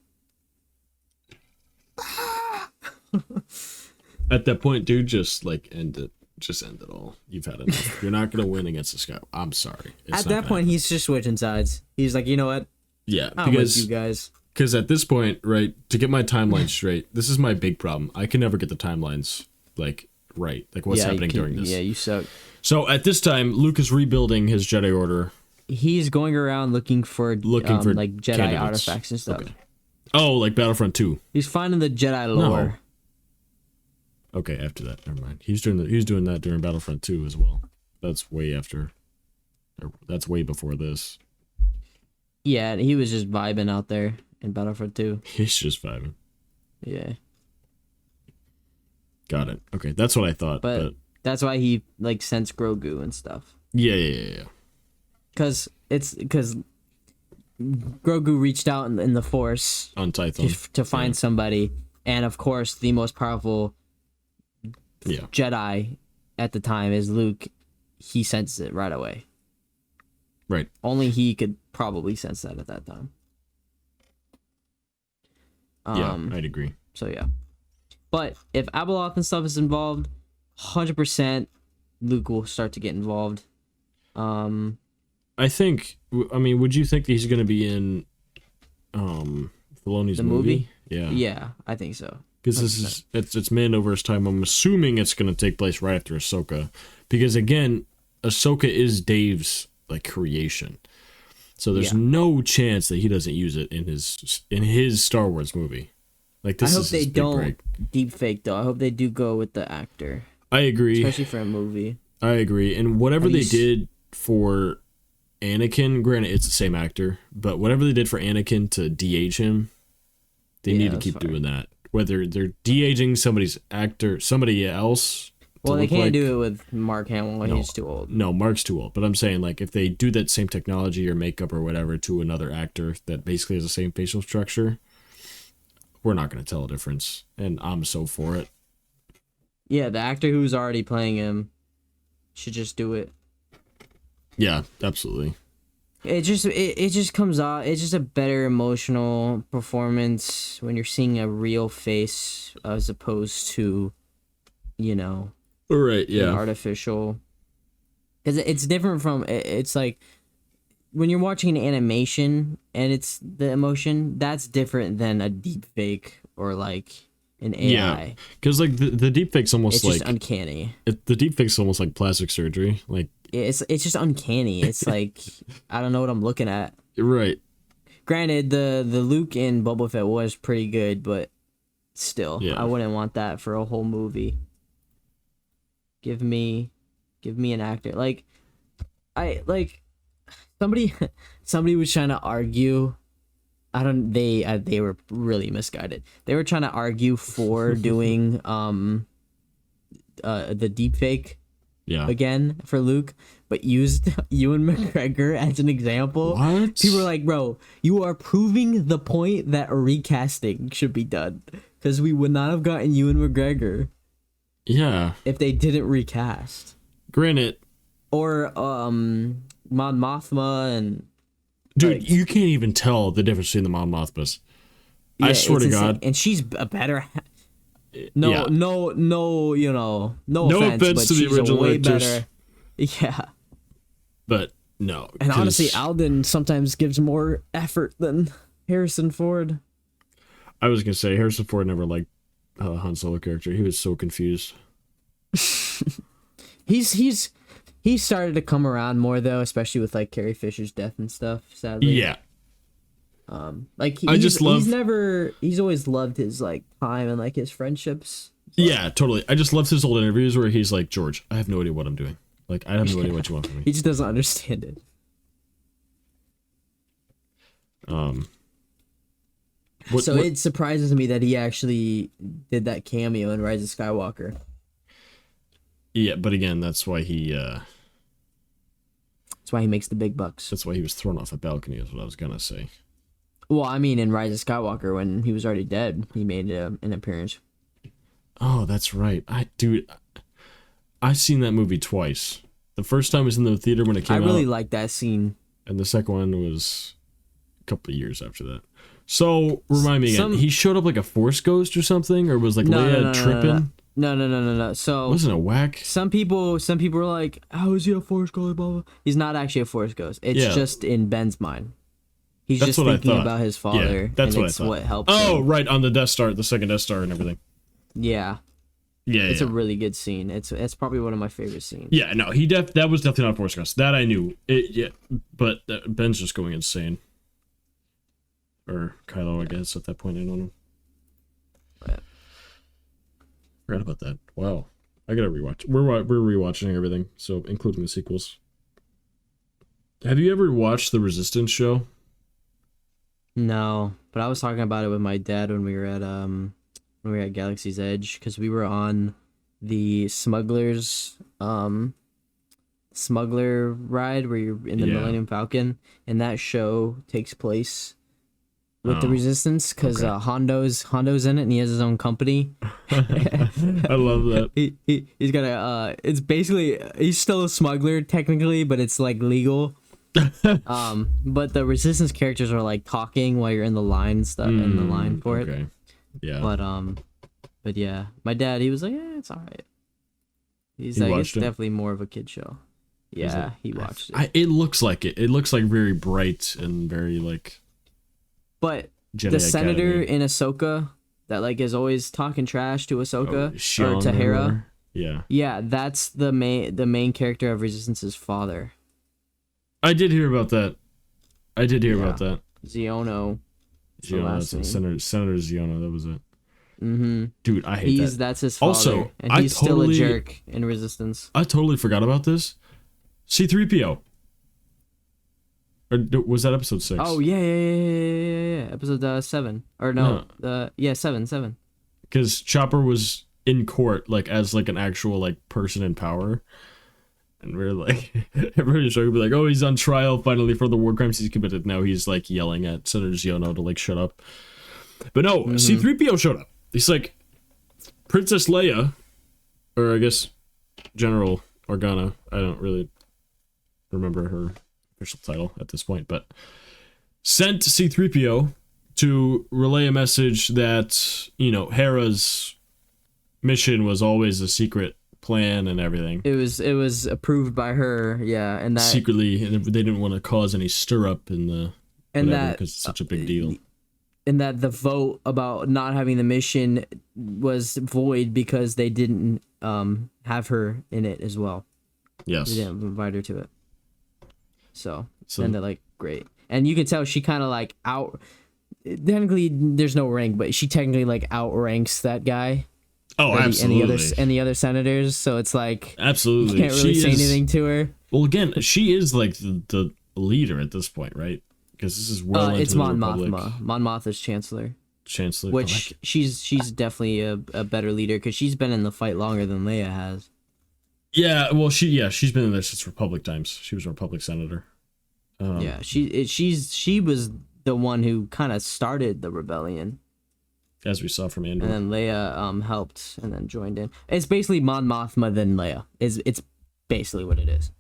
at that point, dude, just like end it. Just end it all. You've had enough. You're not gonna win against the Sky. I'm sorry. It's At not that gonna point, happen. he's just switching sides. He's like, you know what? Yeah, I'm with you guys. because at this point, right, to get my timeline straight, this is my big problem. I can never get the timelines like right, like what's happening during this. Yeah, you suck. So at this time, Luke is rebuilding his Jedi Order. He's going around looking for like Jedi candidates. artifacts and stuff. Okay. Oh, like Battlefront 2. He's finding the Jedi lore. Okay, after that, never mind. He's doing that during Battlefront 2 as well. That's way after. That's way before this. Yeah, he was just vibing out there in Battlefront 2. He's just vibing. Yeah, Got it. Okay, that's what I thought. but that's why he like sends Grogu and stuff. Yeah. Because Grogu reached out in the Force On Tython. to find somebody, and of course the most powerful Yeah. Jedi at the time is Luke. He senses it right away. Right. Only he could probably sense that at that time. Yeah, I'd agree. So yeah, but if Abeloth and stuff is involved, 100% Luke will start to get involved. I think. I mean, would you think that he's going to be in Filoni's The movie? movie? Yeah. Yeah, I think so. Because this is it's Mandoverse time. I'm assuming it's going to take place right after Ahsoka, because again, Ahsoka is Dave's like creation, so there's no chance that he doesn't use it in his Star Wars movie. Like this I hope is they his big don't break. deep fake though. I hope they do go with the actor, I agree. especially for a movie. I agree. And whatever Have they you s- did for Anakin, granted it's the same actor, but whatever they did for Anakin to de-age him, they need to that's keep fine. doing that. Whether they're de-aging somebody else. Well, to they look can't like, do it with Mark Hamill when No. he's too old. No, Mark's too old. But I'm saying, like, if they do that same technology or makeup or whatever to another actor that basically has the same facial structure, we're not going to tell a difference. And I'm so for it. Yeah, the actor who's already playing him should just do it. Yeah, absolutely. It just comes out. It's just a better emotional performance when you're seeing a real face as opposed to, you know, All right, an yeah. artificial. Because it's different from. It's like when you're watching an animation and it's the emotion. That's different than a deep fake or like an AI. Yeah. Because, like, the deepfake's almost It's like... just uncanny. the deepfake's almost like plastic surgery. Like, It's just uncanny. It's like I don't know what I'm looking at. right. Granted, the Luke in Boba Fett was pretty good, but still, Yeah. I wouldn't want that for a whole movie. Give me an actor somebody somebody was trying to argue. They were really misguided. They were trying to argue for doing the deepfake Yeah. again for Luke, but used Ewan McGregor as an example. What? People were like, bro, you are proving the point that a recasting should be done. Because we would not have gotten Ewan McGregor Yeah. if they didn't recast. Granted, Or Mon Mothma and dude, like, you can't even tell the difference between the Mon Mothmas. I yeah, swear it's to insane. God. And she's a better no Yeah. no no you know no No offense, offense but to the she's original a way actors. better. Yeah. But no. And 'cause honestly, Alden sometimes gives more effort than Harrison Ford. I was going to say, Harrison Ford never liked Han Solo character. He was so confused. He's started to come around more though, especially with like Carrie Fisher's death and stuff. Sadly, Yeah. Like I just love- he's always loved his like time and like his friendships. Yeah, totally. I just loved his old interviews where he's like, George, I have no idea what I'm doing. Like, I have no idea what you want from me. He just doesn't understand it. So it surprises me that he actually did that cameo in Rise of Skywalker. Yeah, but again, that's why he That's why he makes the big bucks. was thrown off a balcony, is what I was gonna say. Well, I mean, in Rise of Skywalker, when he was already dead, he made an appearance. Oh, that's right. I've seen that movie twice. The first time was in the theater when it I came really out, like that scene. and the second one was a couple of years after that. So, remind me again, he showed up like a Force ghost or something, or was like Leia tripping? No. So Wasn't a whack? some people were like, "How is he a Force ghost?" Blah, blah. He's not actually a Force ghost. It's Yeah. just in Ben's mind. He's That's just what I thinking thought. about his father. Yeah, that's and what I it's thought. what helps Oh, him. right, on the Death Star, the second Death Star and everything. Yeah, Yeah, it's yeah. a really good scene. It's probably one of my favorite scenes. Yeah, no, that was definitely not a Force ghost. That I knew. But Ben's just going insane. Or Kylo, I guess, at that point, I don't know. Right. Forgot about that. Wow. I gotta rewatch. We're rewatching everything, so including the sequels. Have you ever watched the Resistance show? No, but I was talking about it with my dad when we were at Galaxy's Edge, because we were on the smuggler ride where you're in the Yeah. Millennium Falcon, and that show takes place with the Resistance, because okay. Hondo's in it and he has his own company. I love that. He's got a it's basically, he's still a smuggler technically, but it's like legal. But the Resistance characters are like talking while you're in the line stuff in the line for it. Okay. Yeah. But yeah, my dad, he was like, it's all right. He's He like, it's watched it? definitely more of a kid show. Yeah, he watched it. It looks like it. It looks like very bright and very like. But Jedi the senator Academy. in Ahsoka that like is always talking trash to Ahsoka Shion or to Hera. whatever. Yeah. Yeah, that's the main character of Resistance's father. I did hear about that. Xiono. Gianna, that's Senator Gianna, that was it. Mm-hmm. Dude, I hate that. That's his father. Also, and he's still a jerk in Resistance. I totally forgot about this. C-3PO. Or was that episode 6? Oh yeah. Episode 7 or no? Seven. Because Chopper was in court like as like an actual like person in power. And we're like, everybody's trying to be like, oh, he's on trial finally for the war crimes he's committed. Now he's like yelling at Senator Xiono to like shut up. But no, C-3PO showed up. He's like, Princess Leia, or I guess General Organa. I don't really remember her official title at this point, but sent C-3PO to relay a message that, you know, Hera's mission was always a secret plan and everything. It was approved by her, yeah, and that secretly, and they didn't want to cause any stir up in the and that because it's such a big deal. And that the vote about not having the mission was void because they didn't have her in it as well. Yes, they didn't invite her to it. So and they're like, great, and you can tell she kind of like technically there's no rank, but she technically like outranks that guy. Oh, absolutely. And the other senators, so it's like absolutely you can't really say anything to her. Well, again, she is like the leader at this point, right? Because this is well into it's the Mon Republic. Mothma. Mon Mothma's chancellor. Which she's definitely a better leader because she's been in the fight longer than Leia has. Yeah, well, she's been in there since Republic times. She was a Republic senator. She was the one who kind of started the rebellion. As we saw from Andor. And then Leia helped and then joined in. It's basically Mon Mothma then Leia. It's basically what it is.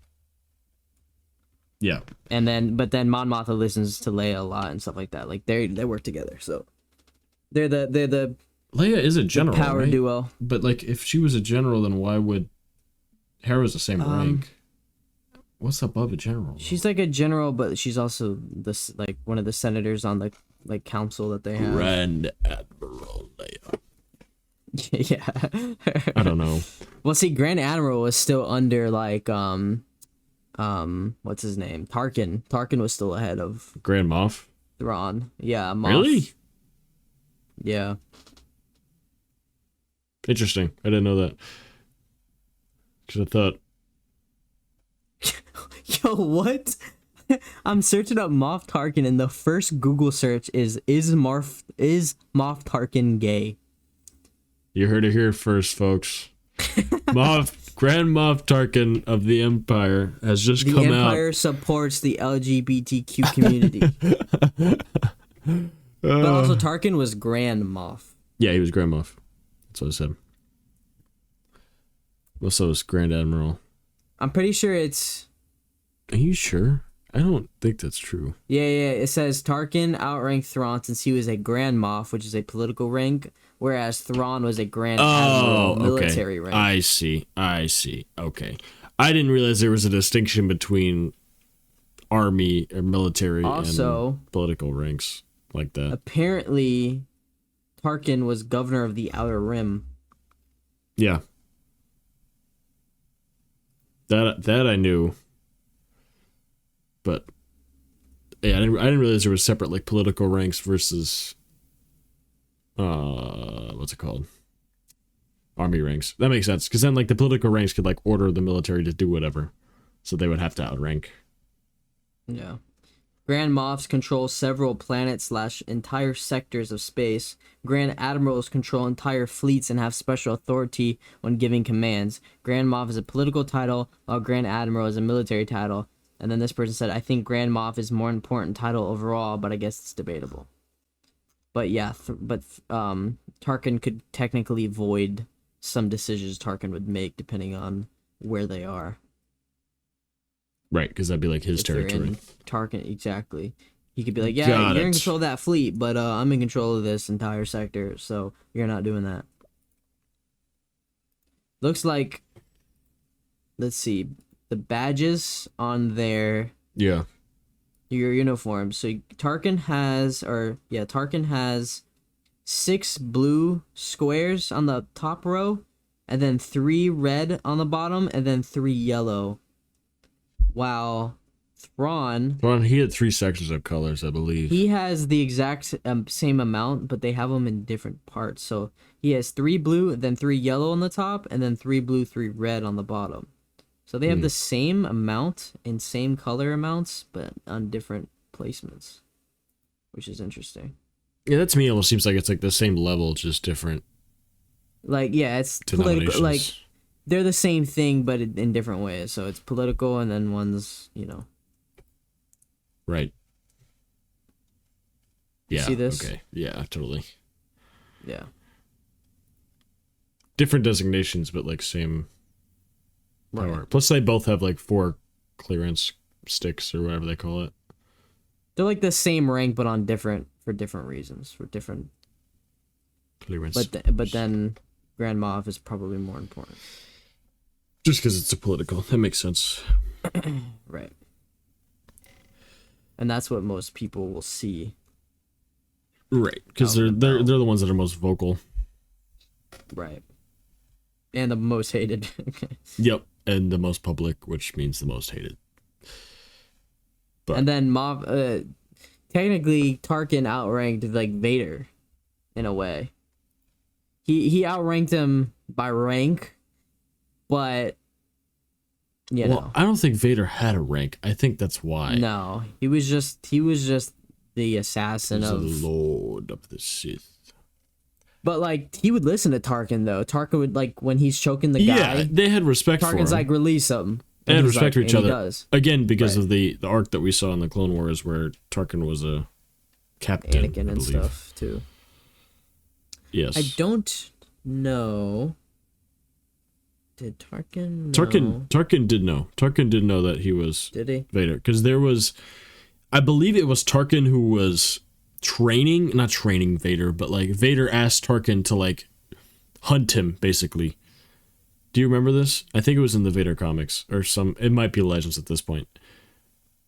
Yeah. But then Mon Mothma listens to Leia a lot and stuff like that. Like they work together. So they're the Leia is a general, power right? duo. But like if she was a general, then why would Hera's the same rank? What's above a general? She's like a general, but she's also one of the senators on the like council that they have. Grand Admiral Leia. Yeah. I don't know. Well, see, Grand Admiral was still under like what's his name? Tarkin. Tarkin was still ahead of Grand Moff. Thrawn. Yeah, Moff. Really? Yeah. Interesting. I didn't know that. Because I thought. Yo, what? I'm searching up Moff Tarkin, and the first Google search is Moff Tarkin gay? You heard it here first, folks. Grand Moff Tarkin of the Empire has just come out. The Empire supports the LGBTQ community. But also Tarkin was Grand Moff. Yeah, he was Grand Moff. That's what I said. Well, so is Grand Admiral. I'm pretty sure it's... Are you sure? I don't think that's true. Yeah. It says Tarkin outranked Thrawn since he was a Grand Moff, which is a political rank, whereas Thrawn was a Grand Admiral military rank. I see. Okay. I didn't realize there was a distinction between army or military and political ranks like that. Apparently, Tarkin was governor of the Outer Rim. Yeah. That I knew. But yeah, I didn't realize there was separate like political ranks versus what's it called? Army ranks. That makes sense because then like the political ranks could like order the military to do whatever, so they would have to outrank. Yeah. Grand Moffs control several planets / entire sectors of space. Grand Admirals control entire fleets and have special authority when giving commands. Grand Moff is a political title, while Grand Admiral is a military title. And then this person said, I think Grand Moff is more important title overall, but I guess it's debatable. But yeah, Tarkin could technically void some decisions Tarkin would make depending on where they are. Right, because that'd be like his territory. Tarkin, exactly. He could be like, yeah, you're in control of that fleet, but I'm in control of this entire sector, so you're not doing that. Looks like, let's see, the badges on Yeah. your uniform. So Tarkin has 6 blue squares on the top row, and then 3 red on the bottom, and then 3 yellow. While Thrawn, Well, he had 3 sections of colors, I believe. he has the exact same amount, but they have them in different parts. So he has 3 blue, then 3 yellow on the top, and then 3 blue, 3 red on the bottom. So they have the same amount and same color amounts, but on different placements, which is interesting. Yeah, that to me almost seems like it's like the same level, just different. Like, yeah, it's political. Denominations. Like, they're the same thing, but in different ways. So it's political, and then one's, Right. Yeah. see this? Okay. Yeah, totally. Yeah. Different designations, but like same power. Right. Plus, they both have like 4 clearance sticks or whatever they call it. They're like the same rank, but on different reasons, for different. Clearance. But then Grand Moff is probably more important. Just because it's a political, that makes sense. Right. And that's what most people will see. Right, because they're the ones that are most vocal. Right. And the most hated. Yep, and the most public, which means the most hated. But and then Moff, technically Tarkin outranked like Vader, in a way. He outranked him by rank, but I don't think Vader had a rank. I think that's why. No, he was just the assassin He's of the Lord of the Sith. But like he would listen to Tarkin though. Tarkin would, like, when he's choking the guy. Yeah, they had respect for him. Tarkin's like, release him. They had respect for each other. Does. Again, because Right. of the arc that we saw in the Clone Wars where Tarkin was a captain, Anakin I and believe. stuff too. Yes. I don't know. Did Tarkin know? Tarkin did know. Tarkin did know that he was Did he? Vader. Because there was, I believe it was Tarkin who was not training Vader, but like Vader asked Tarkin to like hunt him, basically. Do you remember this? I think it was in the Vader comics or it might be Legends at this point.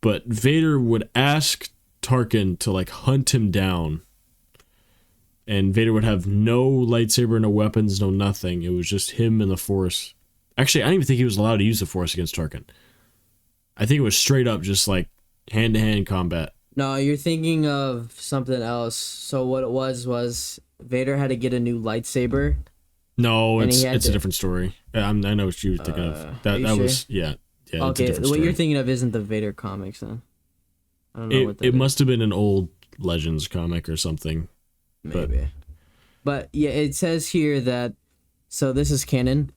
But Vader would ask Tarkin to like hunt him down. And Vader would have no lightsaber, no weapons, no nothing. It was just him and the Force. Actually, I don't even think he was allowed to use the Force against Tarkin. I think it was straight up just like hand-to-hand combat. No, you're thinking of something else. So what it was Vader had to get a new lightsaber. No, And it's he had a to- different story. I know what you were thinking of. That sure? was yeah. It's a Okay, different what story. you're thinking of isn't the Vader comics then. I don't know what that It is. must have been an old Legends comic or something. Maybe. But yeah, it says here that, so this is canon.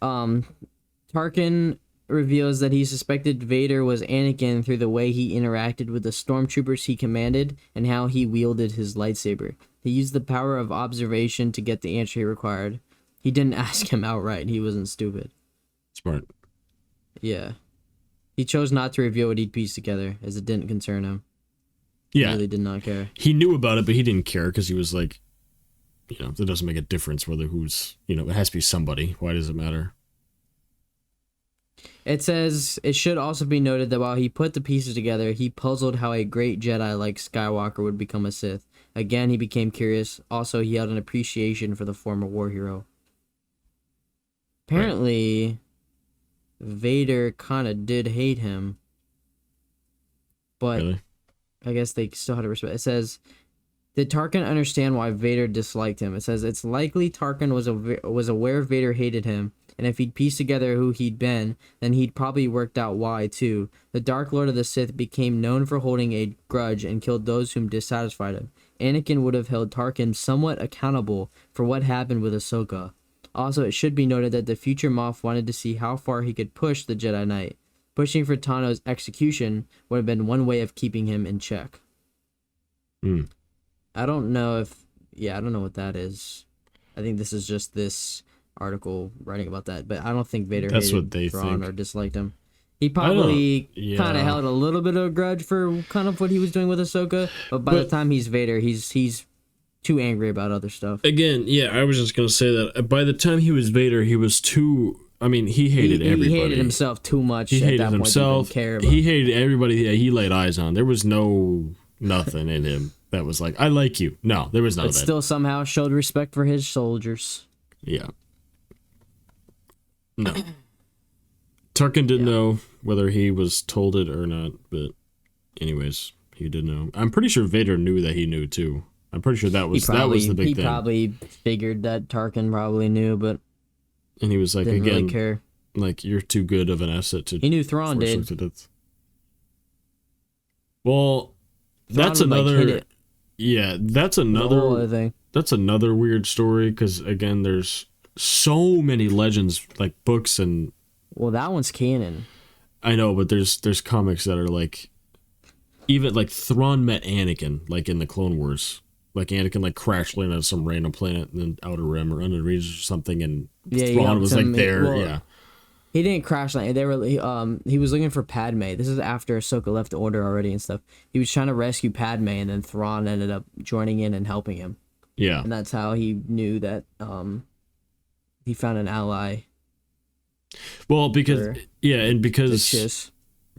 Tarkin reveals that he suspected Vader was Anakin through the way he interacted with the stormtroopers he commanded and how he wielded his lightsaber. He used the power of observation to get the answer he required. He didn't ask him outright. He wasn't stupid. Smart. Yeah. He chose not to reveal what he'd pieced together, as it didn't concern him. Yeah. He really did not care. He knew about it, but he didn't care because he was like, it doesn't make a difference whether who's, it has to be somebody. Why does it matter? It says, it should also be noted that while he put the pieces together, he puzzled how a great Jedi like Skywalker would become a Sith. Again, he became curious. Also, he had an appreciation for the former war hero. Apparently, Vader kind of did hate him. But Really? I guess they still had to respect. It says, did Tarkin understand why Vader disliked him? It says, it's likely Tarkin was aware Vader hated him, and if he'd pieced together who he'd been, then he'd probably worked out why, too. The Dark Lord of the Sith became known for holding a grudge and killed those whom dissatisfied him. Anakin would have held Tarkin somewhat accountable for what happened with Ahsoka. Also, it should be noted that the future Moff wanted to see how far he could push the Jedi Knight. Pushing for Tano's execution would have been one way of keeping him in check. Hmm. I don't know what that is. I think this is just this article writing about that, but I don't think Vader That's hated what they Thrawn think. or disliked him. He probably Yeah. kind of held a little bit of a grudge for kind of what he was doing with Ahsoka, but by the time he's Vader, he's too angry about other stuff. Again, yeah, I was just going to say that by the time he was Vader, he was too I mean, he hated everybody. He hated himself too much. He at hated that point himself. To even care about. He hated everybody that he laid eyes on. There was nothing in him that was like, I like you. No, there was none of that. Still somehow showed respect for his soldiers. Yeah. No. Tarkin didn't know whether he was told it or not, but anyways, he did know. I'm pretty sure Vader knew that he knew too. I'm pretty sure that was the big thing. He probably figured that Tarkin probably knew, but and he was like, didn't again, really care. Like, you're too good of an asset to. He knew Thrawn did. Well, that's another. Yeah, that's another thing. That's another weird story because again, there's so many legends, like books and. Well, that one's canon. I know, but there's comics that are like, even like Thrawn met Anakin, like in the Clone Wars. Like Anakin like crash landed on some random planet in the Outer Rim or Under the Regions or something, and Thrawn was like there. Well, he didn't crash land. They were he was looking for Padme. This is after Ahsoka left the Order already and stuff. He was trying to rescue Padme, and then Thrawn ended up joining in and helping him. Yeah, and that's how he knew that he found an ally. Well, because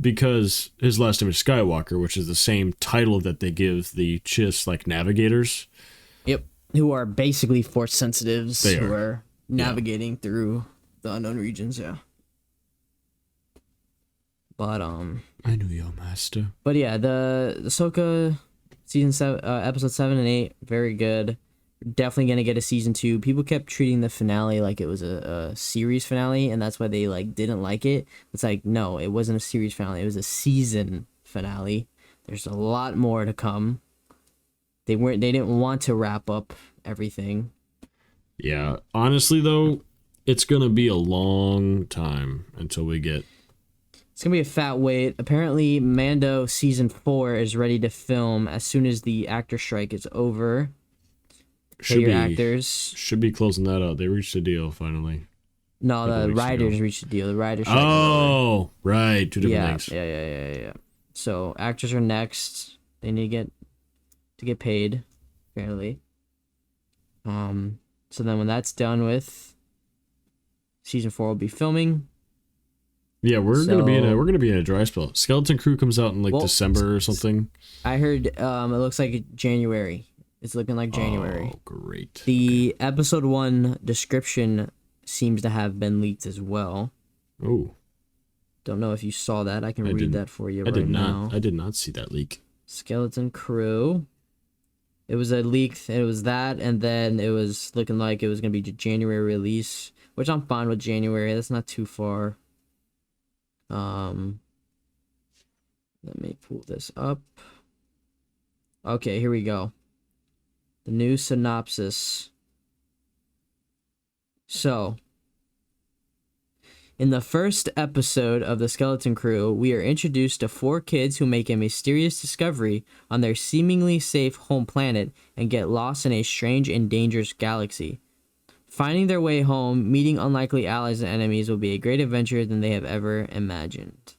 because his last name is Skywalker, which is the same title that they give the Chiss like navigators. Yep, who are basically Force sensitives who are navigating through the unknown regions. Yeah. But I knew your master. But yeah, the Ahsoka season 7, episode 7 and 8, very good. Definitely gonna get a season 2. People kept treating the finale like it was a series finale, and that's why they like didn't like it. It's like, no, it wasn't a series finale. It was a season finale. There's a lot more to come. They didn't want to wrap up everything. Yeah, honestly though, it's gonna be a long time until we get. It's gonna be a fat wait. Apparently, Mando season 4 is ready to film as soon as the actor strike is over. Should be closing that out. They reached a deal finally. No, the writers reached a deal. The writers. Oh, right, two different things. Yeah. So actors are next. They need to get paid, apparently. So then when that's done with, season 4 will be filming. Yeah, we're gonna be in a dry spell. Skeleton Crew comes out in December or something. I heard it looks like January. It's looking like January. Oh, great. The episode 1 description seems to have been leaked as well. Oh. Don't know if you saw that. I can read that for you right now. I did not see that leak. Skeleton Crew. It was a leak. It was that, and then it was looking like it was going to be a January release, which I'm fine with January. That's not too far. Let me pull this up. Okay, here we go. The new synopsis. So, in the first episode of The Skeleton Crew, we are introduced to 4 kids who make a mysterious discovery on their seemingly safe home planet and get lost in a strange and dangerous galaxy. Finding their way home, meeting unlikely allies and enemies will be a great adventure than they have ever imagined.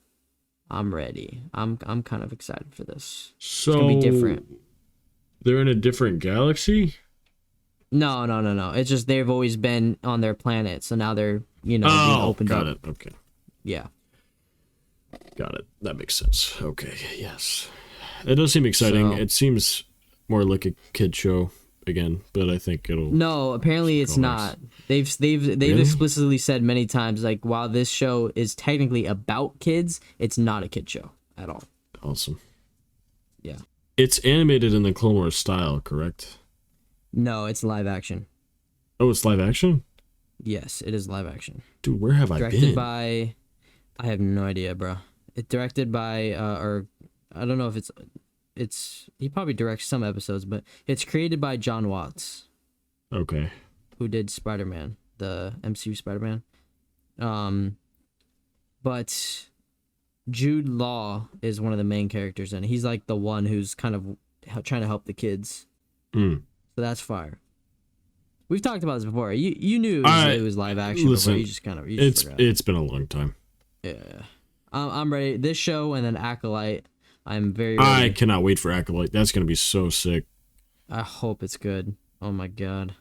I'm ready. I'm kind of excited for this. So, it's gonna be different. They're in a different galaxy? No. It's just they've always been on their planet, so now they're, being opened up. Got it. Okay. Yeah. Got it. That makes sense. Okay, yes. It does seem exciting. It seems more like a kid show again, but I think it'll. No, apparently it's not. They've really? Explicitly said many times, like, while this show is technically about kids, it's not a kid show at all. Awesome. Yeah. It's animated in the Clone Wars style, correct? No, it's live action. Oh, it's live action? Yes, it is live action. Dude, where have I been? Directed by, I have no idea, bro. It's directed by, or I don't know if it's he probably directs some episodes, but it's created by John Watts. Okay. Who did Spider-Man, the MCU Spider-Man. But Jude Law is one of the main characters, and he's like the one who's kind of trying to help the kids. So that's fire. We've talked about this before. You knew it was live action. Listen, before. You just kind of it's been a long time. Yeah, I'm ready. This show and then Acolyte. I'm very ready. I cannot wait for Acolyte. That's gonna be so sick. I hope it's good. Oh my god.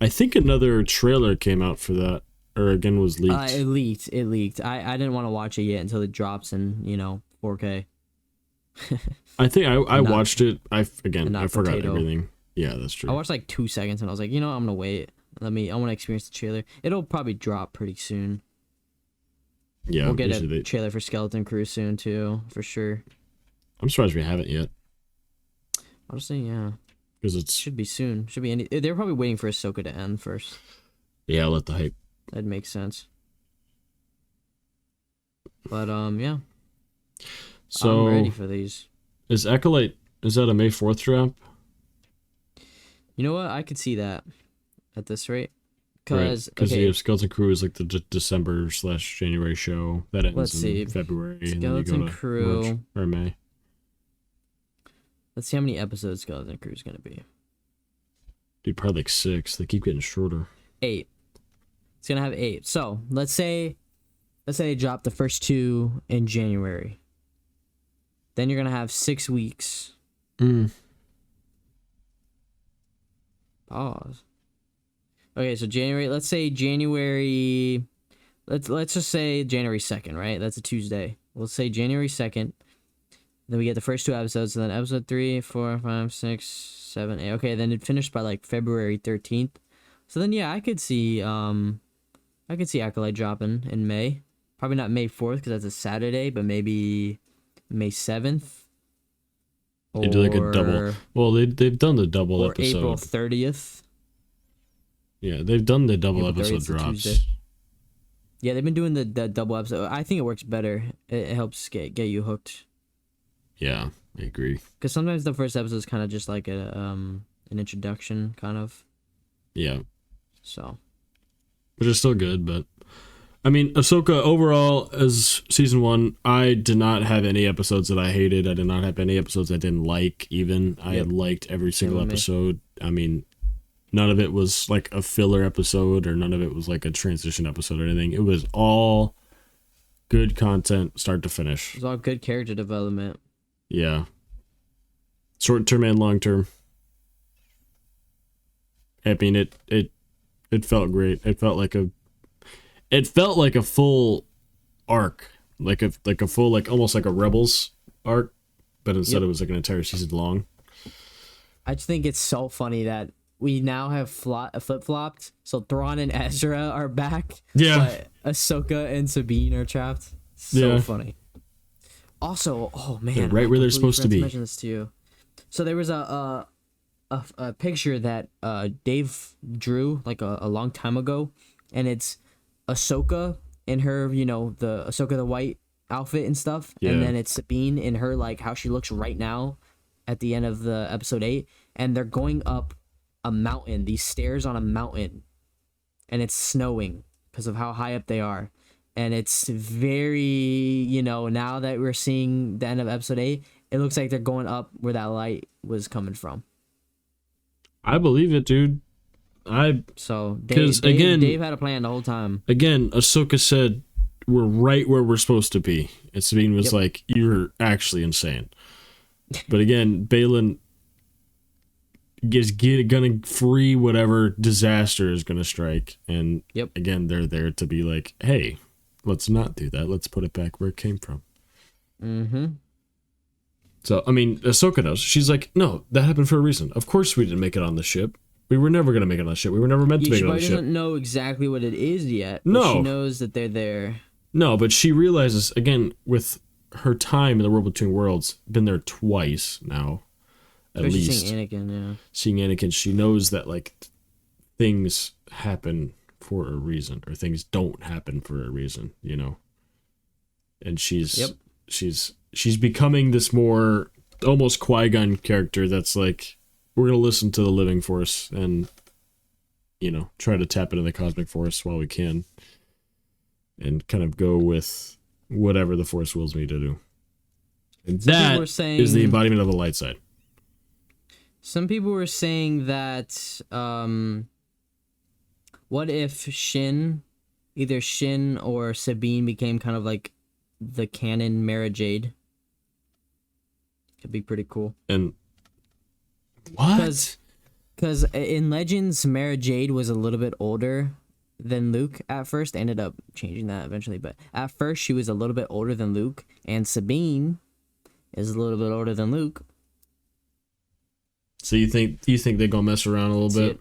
I think another trailer came out for that. or again was leaked? It leaked. It leaked. I didn't want to watch it yet until it drops in 4K. I think I not- watched it. I not forgot potato. everything. Yeah, that's true. I watched like 2 seconds and I was like, I'm gonna wait. I want to experience the trailer. It'll probably drop pretty soon. Yeah, We'll get usually a trailer for Skeleton Crew soon too, for sure. I'm surprised we haven't yet Honestly, yeah, because it's should be soon. Should be any. They're probably waiting for Ahsoka to end first. yeah. Let the hype. That makes sense. But yeah, So I'm ready for these. is Acolyte? Is that a May 4th drop? You know what? I could see that at this rate. Because Okay, Skeleton Crew is like the December/January show that ends Let's in see. February, and then you Skeleton go to Crew. March or May. let's see how many episodes Skeleton Crew is gonna be. Dude, probably like 6. They keep getting shorter. 8. It's gonna have 8. So let's say they drop the first 2 in January. Then you're gonna have 6 weeks. Pause. Okay, so January. Let's say January. Let's just say January 2nd, right? That's a Tuesday. Let's say January 2nd. Then we get the first 2 episodes. And then episode 3, 4, 5, 6, 7, 8. Okay, then it finished by like February 13th. So then yeah, I could see Acolyte dropping in May. Probably not May 4th because that's a Saturday, but maybe May 7th. They do like a double. Well, they've done the double or episode. April 30th. Yeah, they've done the double April 30th episode is a drops. Tuesday. Yeah, they've been doing the double episode. I think it works better. It helps get you hooked. Yeah, I agree. Because sometimes the first episode is kind of just like an introduction, kind of. Yeah, So which is still good, but I mean, Ahsoka overall as season 1, I did not have any episodes that I hated. I did not have any episodes I didn't like. Even I Yep. liked every single with me. episode. I mean, none of it was like a filler episode, or none of it was like a transition episode or anything. It was all good content, start to finish. it's all good character development. Yeah, short term and long term. I mean, it felt great. It felt like a full arc, like a full, like almost like a Rebels arc, but instead Yep. it was like an entire season long. I just think it's so funny that we now have flip-flopped. So Thrawn and Ezra are back. Yeah. But Ahsoka and Sabine are trapped. So Yeah. funny. Also, oh man, They're right I where they're completely supposed to forgot be. mention this to you. So there was a picture that Dave drew like a long time ago, and it's Ahsoka in her, the Ahsoka the white outfit and stuff, Yeah. and then it's Sabine in her like how she looks right now at the end of the episode 8, and they're going up a mountain, these stairs on a mountain, and it's snowing because of how high up they are. And it's very, now that we're seeing the end of episode 8, it looks like they're going up where that light was coming from. I believe it, dude. So 'Cause, again- Dave had a plan the whole time. Again, Ahsoka said we're right where we're supposed to be, and Sabine was Yep. like, "You're actually insane." But again, Balin is gonna free whatever disaster is gonna strike, and Yep. again, they're there to be like, "Hey, let's not do that. Let's put it back where it came from." Mm-hmm. So, I mean, Ahsoka knows. She's like, "No, that happened for a reason. Of course we didn't make it on the ship. We were never gonna make it on the ship. We were never meant to Yeah, make she it on the probably ship." doesn't know exactly what it is yet. But No. she knows that they're there. No, but she realizes, again, with her time in the World Between Worlds, been there twice now, at Especially least. seeing Anakin, yeah. Seeing Anakin, she knows that, like, things happen for a reason, or things don't happen for a reason, And she's Yep. she's becoming this more almost Qui-Gon character that's like, we're gonna listen to the living force and try to tap into the cosmic force while we can, and kind of go with whatever the force wills me to do. And Some people that were saying, is the embodiment of the light side. Some people were saying that what if either Shin or Sabine became kind of like the canon Mara Jade? Could be pretty cool. And what? Because in Legends, Mara Jade was a little bit older than Luke at first. They ended up changing that eventually, but at first she was a little bit older than Luke, and Sabine is a little bit older than Luke. So you think they're gonna mess around a little bit?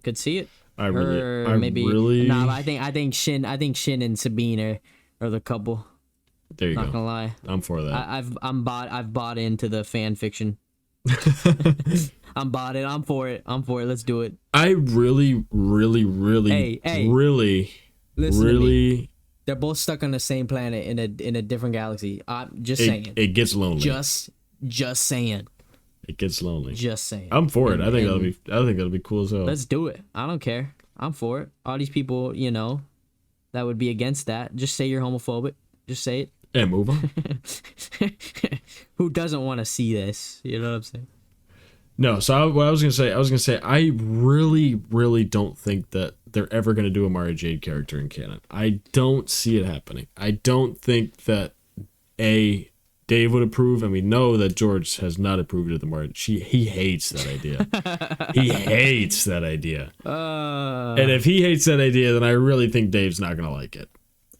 Could see it. I really. Nah, but I think Shin and Sabine are the couple. There you go. Not gonna lie, I'm for that. I've bought into the fan fiction. I'm bought it. I'm for it. Let's do it. I really, really, really, really, listen really. They're both stuck on the same planet in a different galaxy. I'm just saying. It gets lonely. Just saying. It gets lonely. Just saying. I'm for it. I think that'll be cool as hell. Let's do it. I don't care. I'm for it. All these people, that would be against that. Just say you're homophobic. Just say it. Yeah, move on. Who doesn't want to see this? You know what I'm saying? No, so what I was gonna say, I really, really don't think that they're ever gonna do a Mara Jade character in canon. I don't see it happening. I don't think that Dave would approve, and we know that George has not approved of the Mara. He hates that idea. He hates that idea. And if he hates that idea, then I really think Dave's not gonna like it.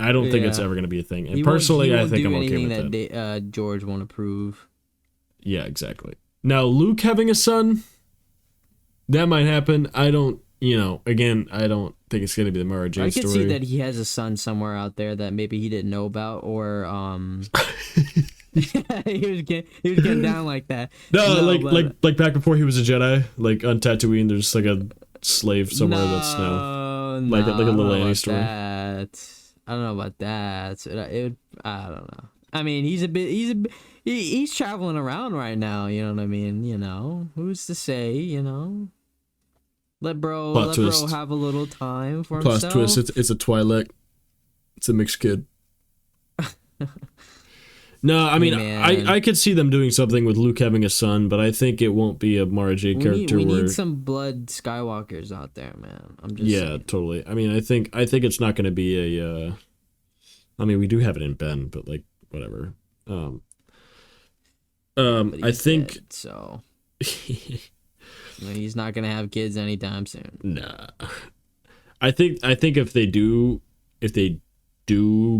I don't think it's ever gonna be a thing. And personally, I think I'm okay with that. George won't approve. Yeah, exactly. Now, Luke having a son, that might happen. I don't, again, I don't think it's going to be the Mara Jade story. I could see that he has a son somewhere out there that maybe he didn't know about, or he was getting down like that. No, like back before he was a Jedi, like on Tatooine, there's like a slave somewhere that's now like a little Annie story. I don't know about that. I don't know. I mean, he's traveling around right now. You know what I mean? Who's to say? Let bro have a little time for himself. Plot twist: it's a Twi'lek. It's a mixed kid. No, I mean, I could see them doing something with Luke having a son, but I think it won't be a Mara Jade character. We need some blood Skywalkers out there, man. I'm just saying. Totally. I mean, I think it's not going to be a. I mean, we do have it in Ben, but like whatever. I think dead, so. He's not gonna have kids anytime soon. Nah. I think if they do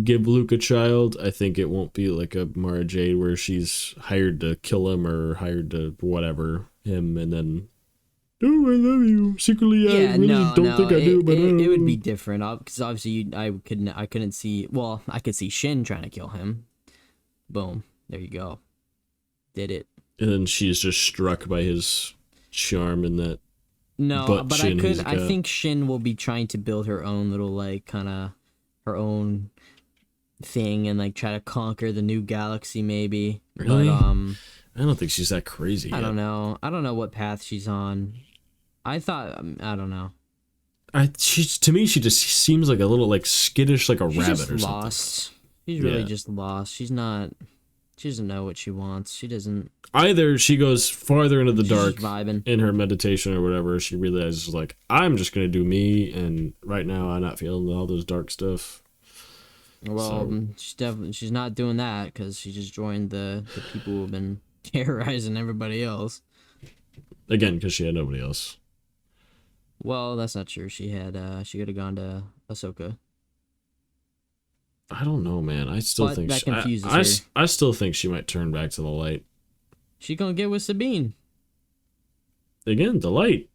give Luke a child, I think it won't be like a Mara Jade where she's hired to kill him or hired to whatever him, and then I love you secretly. I really don't think I do, but it would be different because obviously I couldn't see. Well, I could see Shin trying to kill him. Boom, there you go, did it. And then she's just struck by his charm and that. No, but I think Shin will be trying to build her own little like kind of her own thing and like try to conquer the new galaxy maybe. Really? But, I don't think she's that crazy yet. I don't know what path she's on. I don't know. To me, she just seems like a little like skittish, like a rabbit or lost. something. She's really just lost. She doesn't know what she wants. She doesn't. Either she goes farther into the dark vibing in her meditation or whatever. She realizes like, I'm just gonna do me, and right now I'm not feeling all this dark stuff. Well, she's not doing that because she just joined the people who have been terrorizing everybody else. Again, because she had nobody else. Well, that's not true. She could have gone to Ahsoka. I don't know, man. I still think that confuses her. I still think she might turn back to the light. She gonna get with Sabine. Again, the light.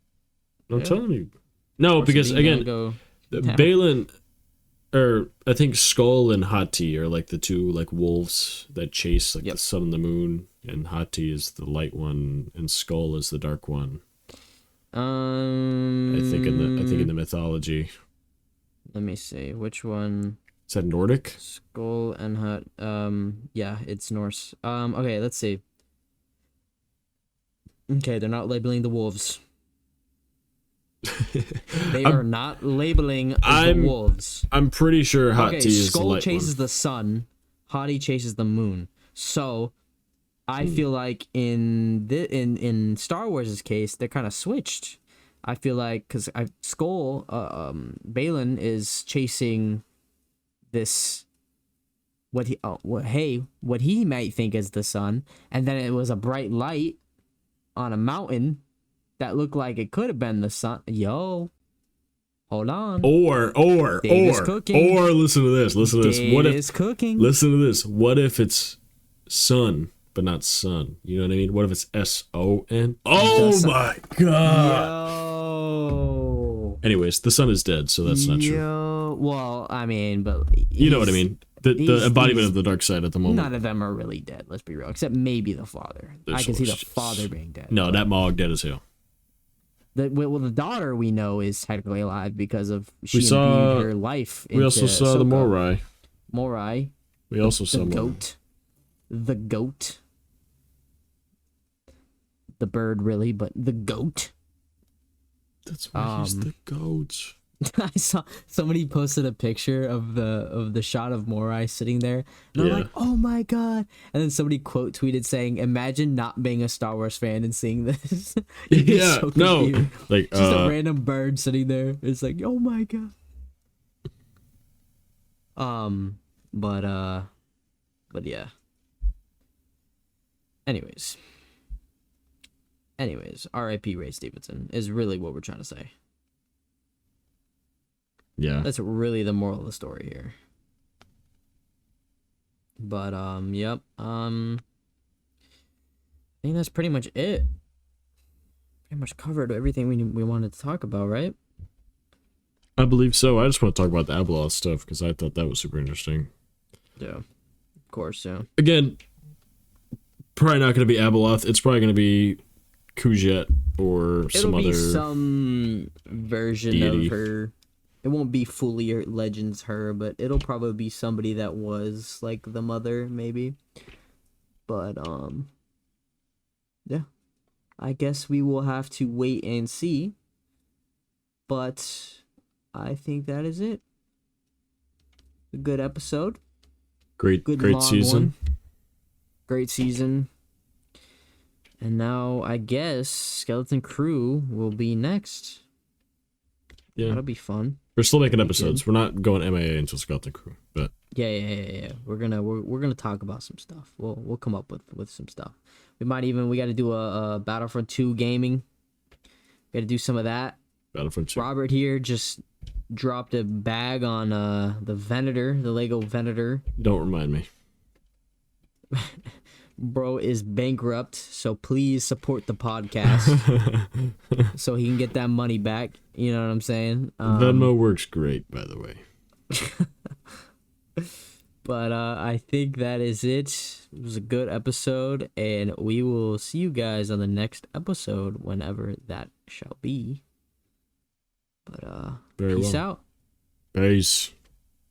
I'm telling you. No, because Sabine again, Baylan, or I think Skull and Hati are like the two like wolves that chase like the sun and the moon, and Hati is the light one, and Skull is the dark one. I think in the mythology. Let me see which one. Is that Nordic? Skull and Hut. Yeah, it's Norse. Okay, let's see. Okay, they're not labeling the wolves. They are not labeling the wolves. I'm pretty sure Hati is the light one. Skull chases the sun, Hati chases the moon. So, I feel like in Star Wars' case, they're kind of switched. I feel like because Skull, Baylan is chasing this what he might think is the sun, and then it was a bright light on a mountain that looked like it could have been the sun. Hold on. Or Dave is cooking. listen to this. Listen to this. Dave What if is cooking? Listen to this. What if it's son, but not son? You know what I mean? What if it's SON? Oh my god. Yo. Anyways, the son is dead, so that's not true. Yo. Well, I mean, but You know what I mean? The embodiment of the dark side at the moment. None of them are really dead. Let's be real, except maybe the father. I can see the father being dead. No, that Mog dead as hell. The daughter we know is technically alive because of she saw imbued her life. We also into saw the Ahsoka. Morai. Morai. We also saw The Morai. goat. The goat. The bird, really, but the goat. That's why he's the goat. I saw somebody posted a picture of the shot of Morai sitting there, and I'm like, oh my god! And then somebody quote tweeted saying, "Imagine not being a Star Wars fan and seeing this." Yeah, so no, like just a random bird sitting there. It's like, oh my god. But yeah. Anyways, R.I.P. Ray Stevenson is really what we're trying to say. Yeah, That's really the moral of the story here. But yep. I think that's pretty much it. Pretty much covered everything we wanted to talk about, right? I believe so. I just want to talk about the Abeloth stuff because I thought that was super interesting. Yeah, of course. Yeah. Again, probably not going to be Abeloth. It's probably going to be Kujet or some It'll be other some version deity. of her. It won't be fully Legends her, but it'll probably be somebody that was like the mother, maybe. But yeah. I guess we will have to wait and see. But I think that is it. A good episode. Great Long season. one. Great season. And now I guess Skeleton Crew will be next. Yeah, That'll be fun. we're still making episodes. We're not going MIA until Skeleton Crew, but Yeah. We're gonna talk about some stuff. We'll come up with some stuff. We got to do a Battlefront 2 gaming. Got to do some of that. Battlefront 2. Robert here just dropped a bag on the Venator, the Lego Venator. Don't remind me. Bro is bankrupt, so please support the podcast so he can get that money back. You know what I'm saying? Venmo works great, by the way. But I think that is it. It was a good episode, and we will see you guys on the next episode, whenever that shall be. But Very peace well. out. Peace.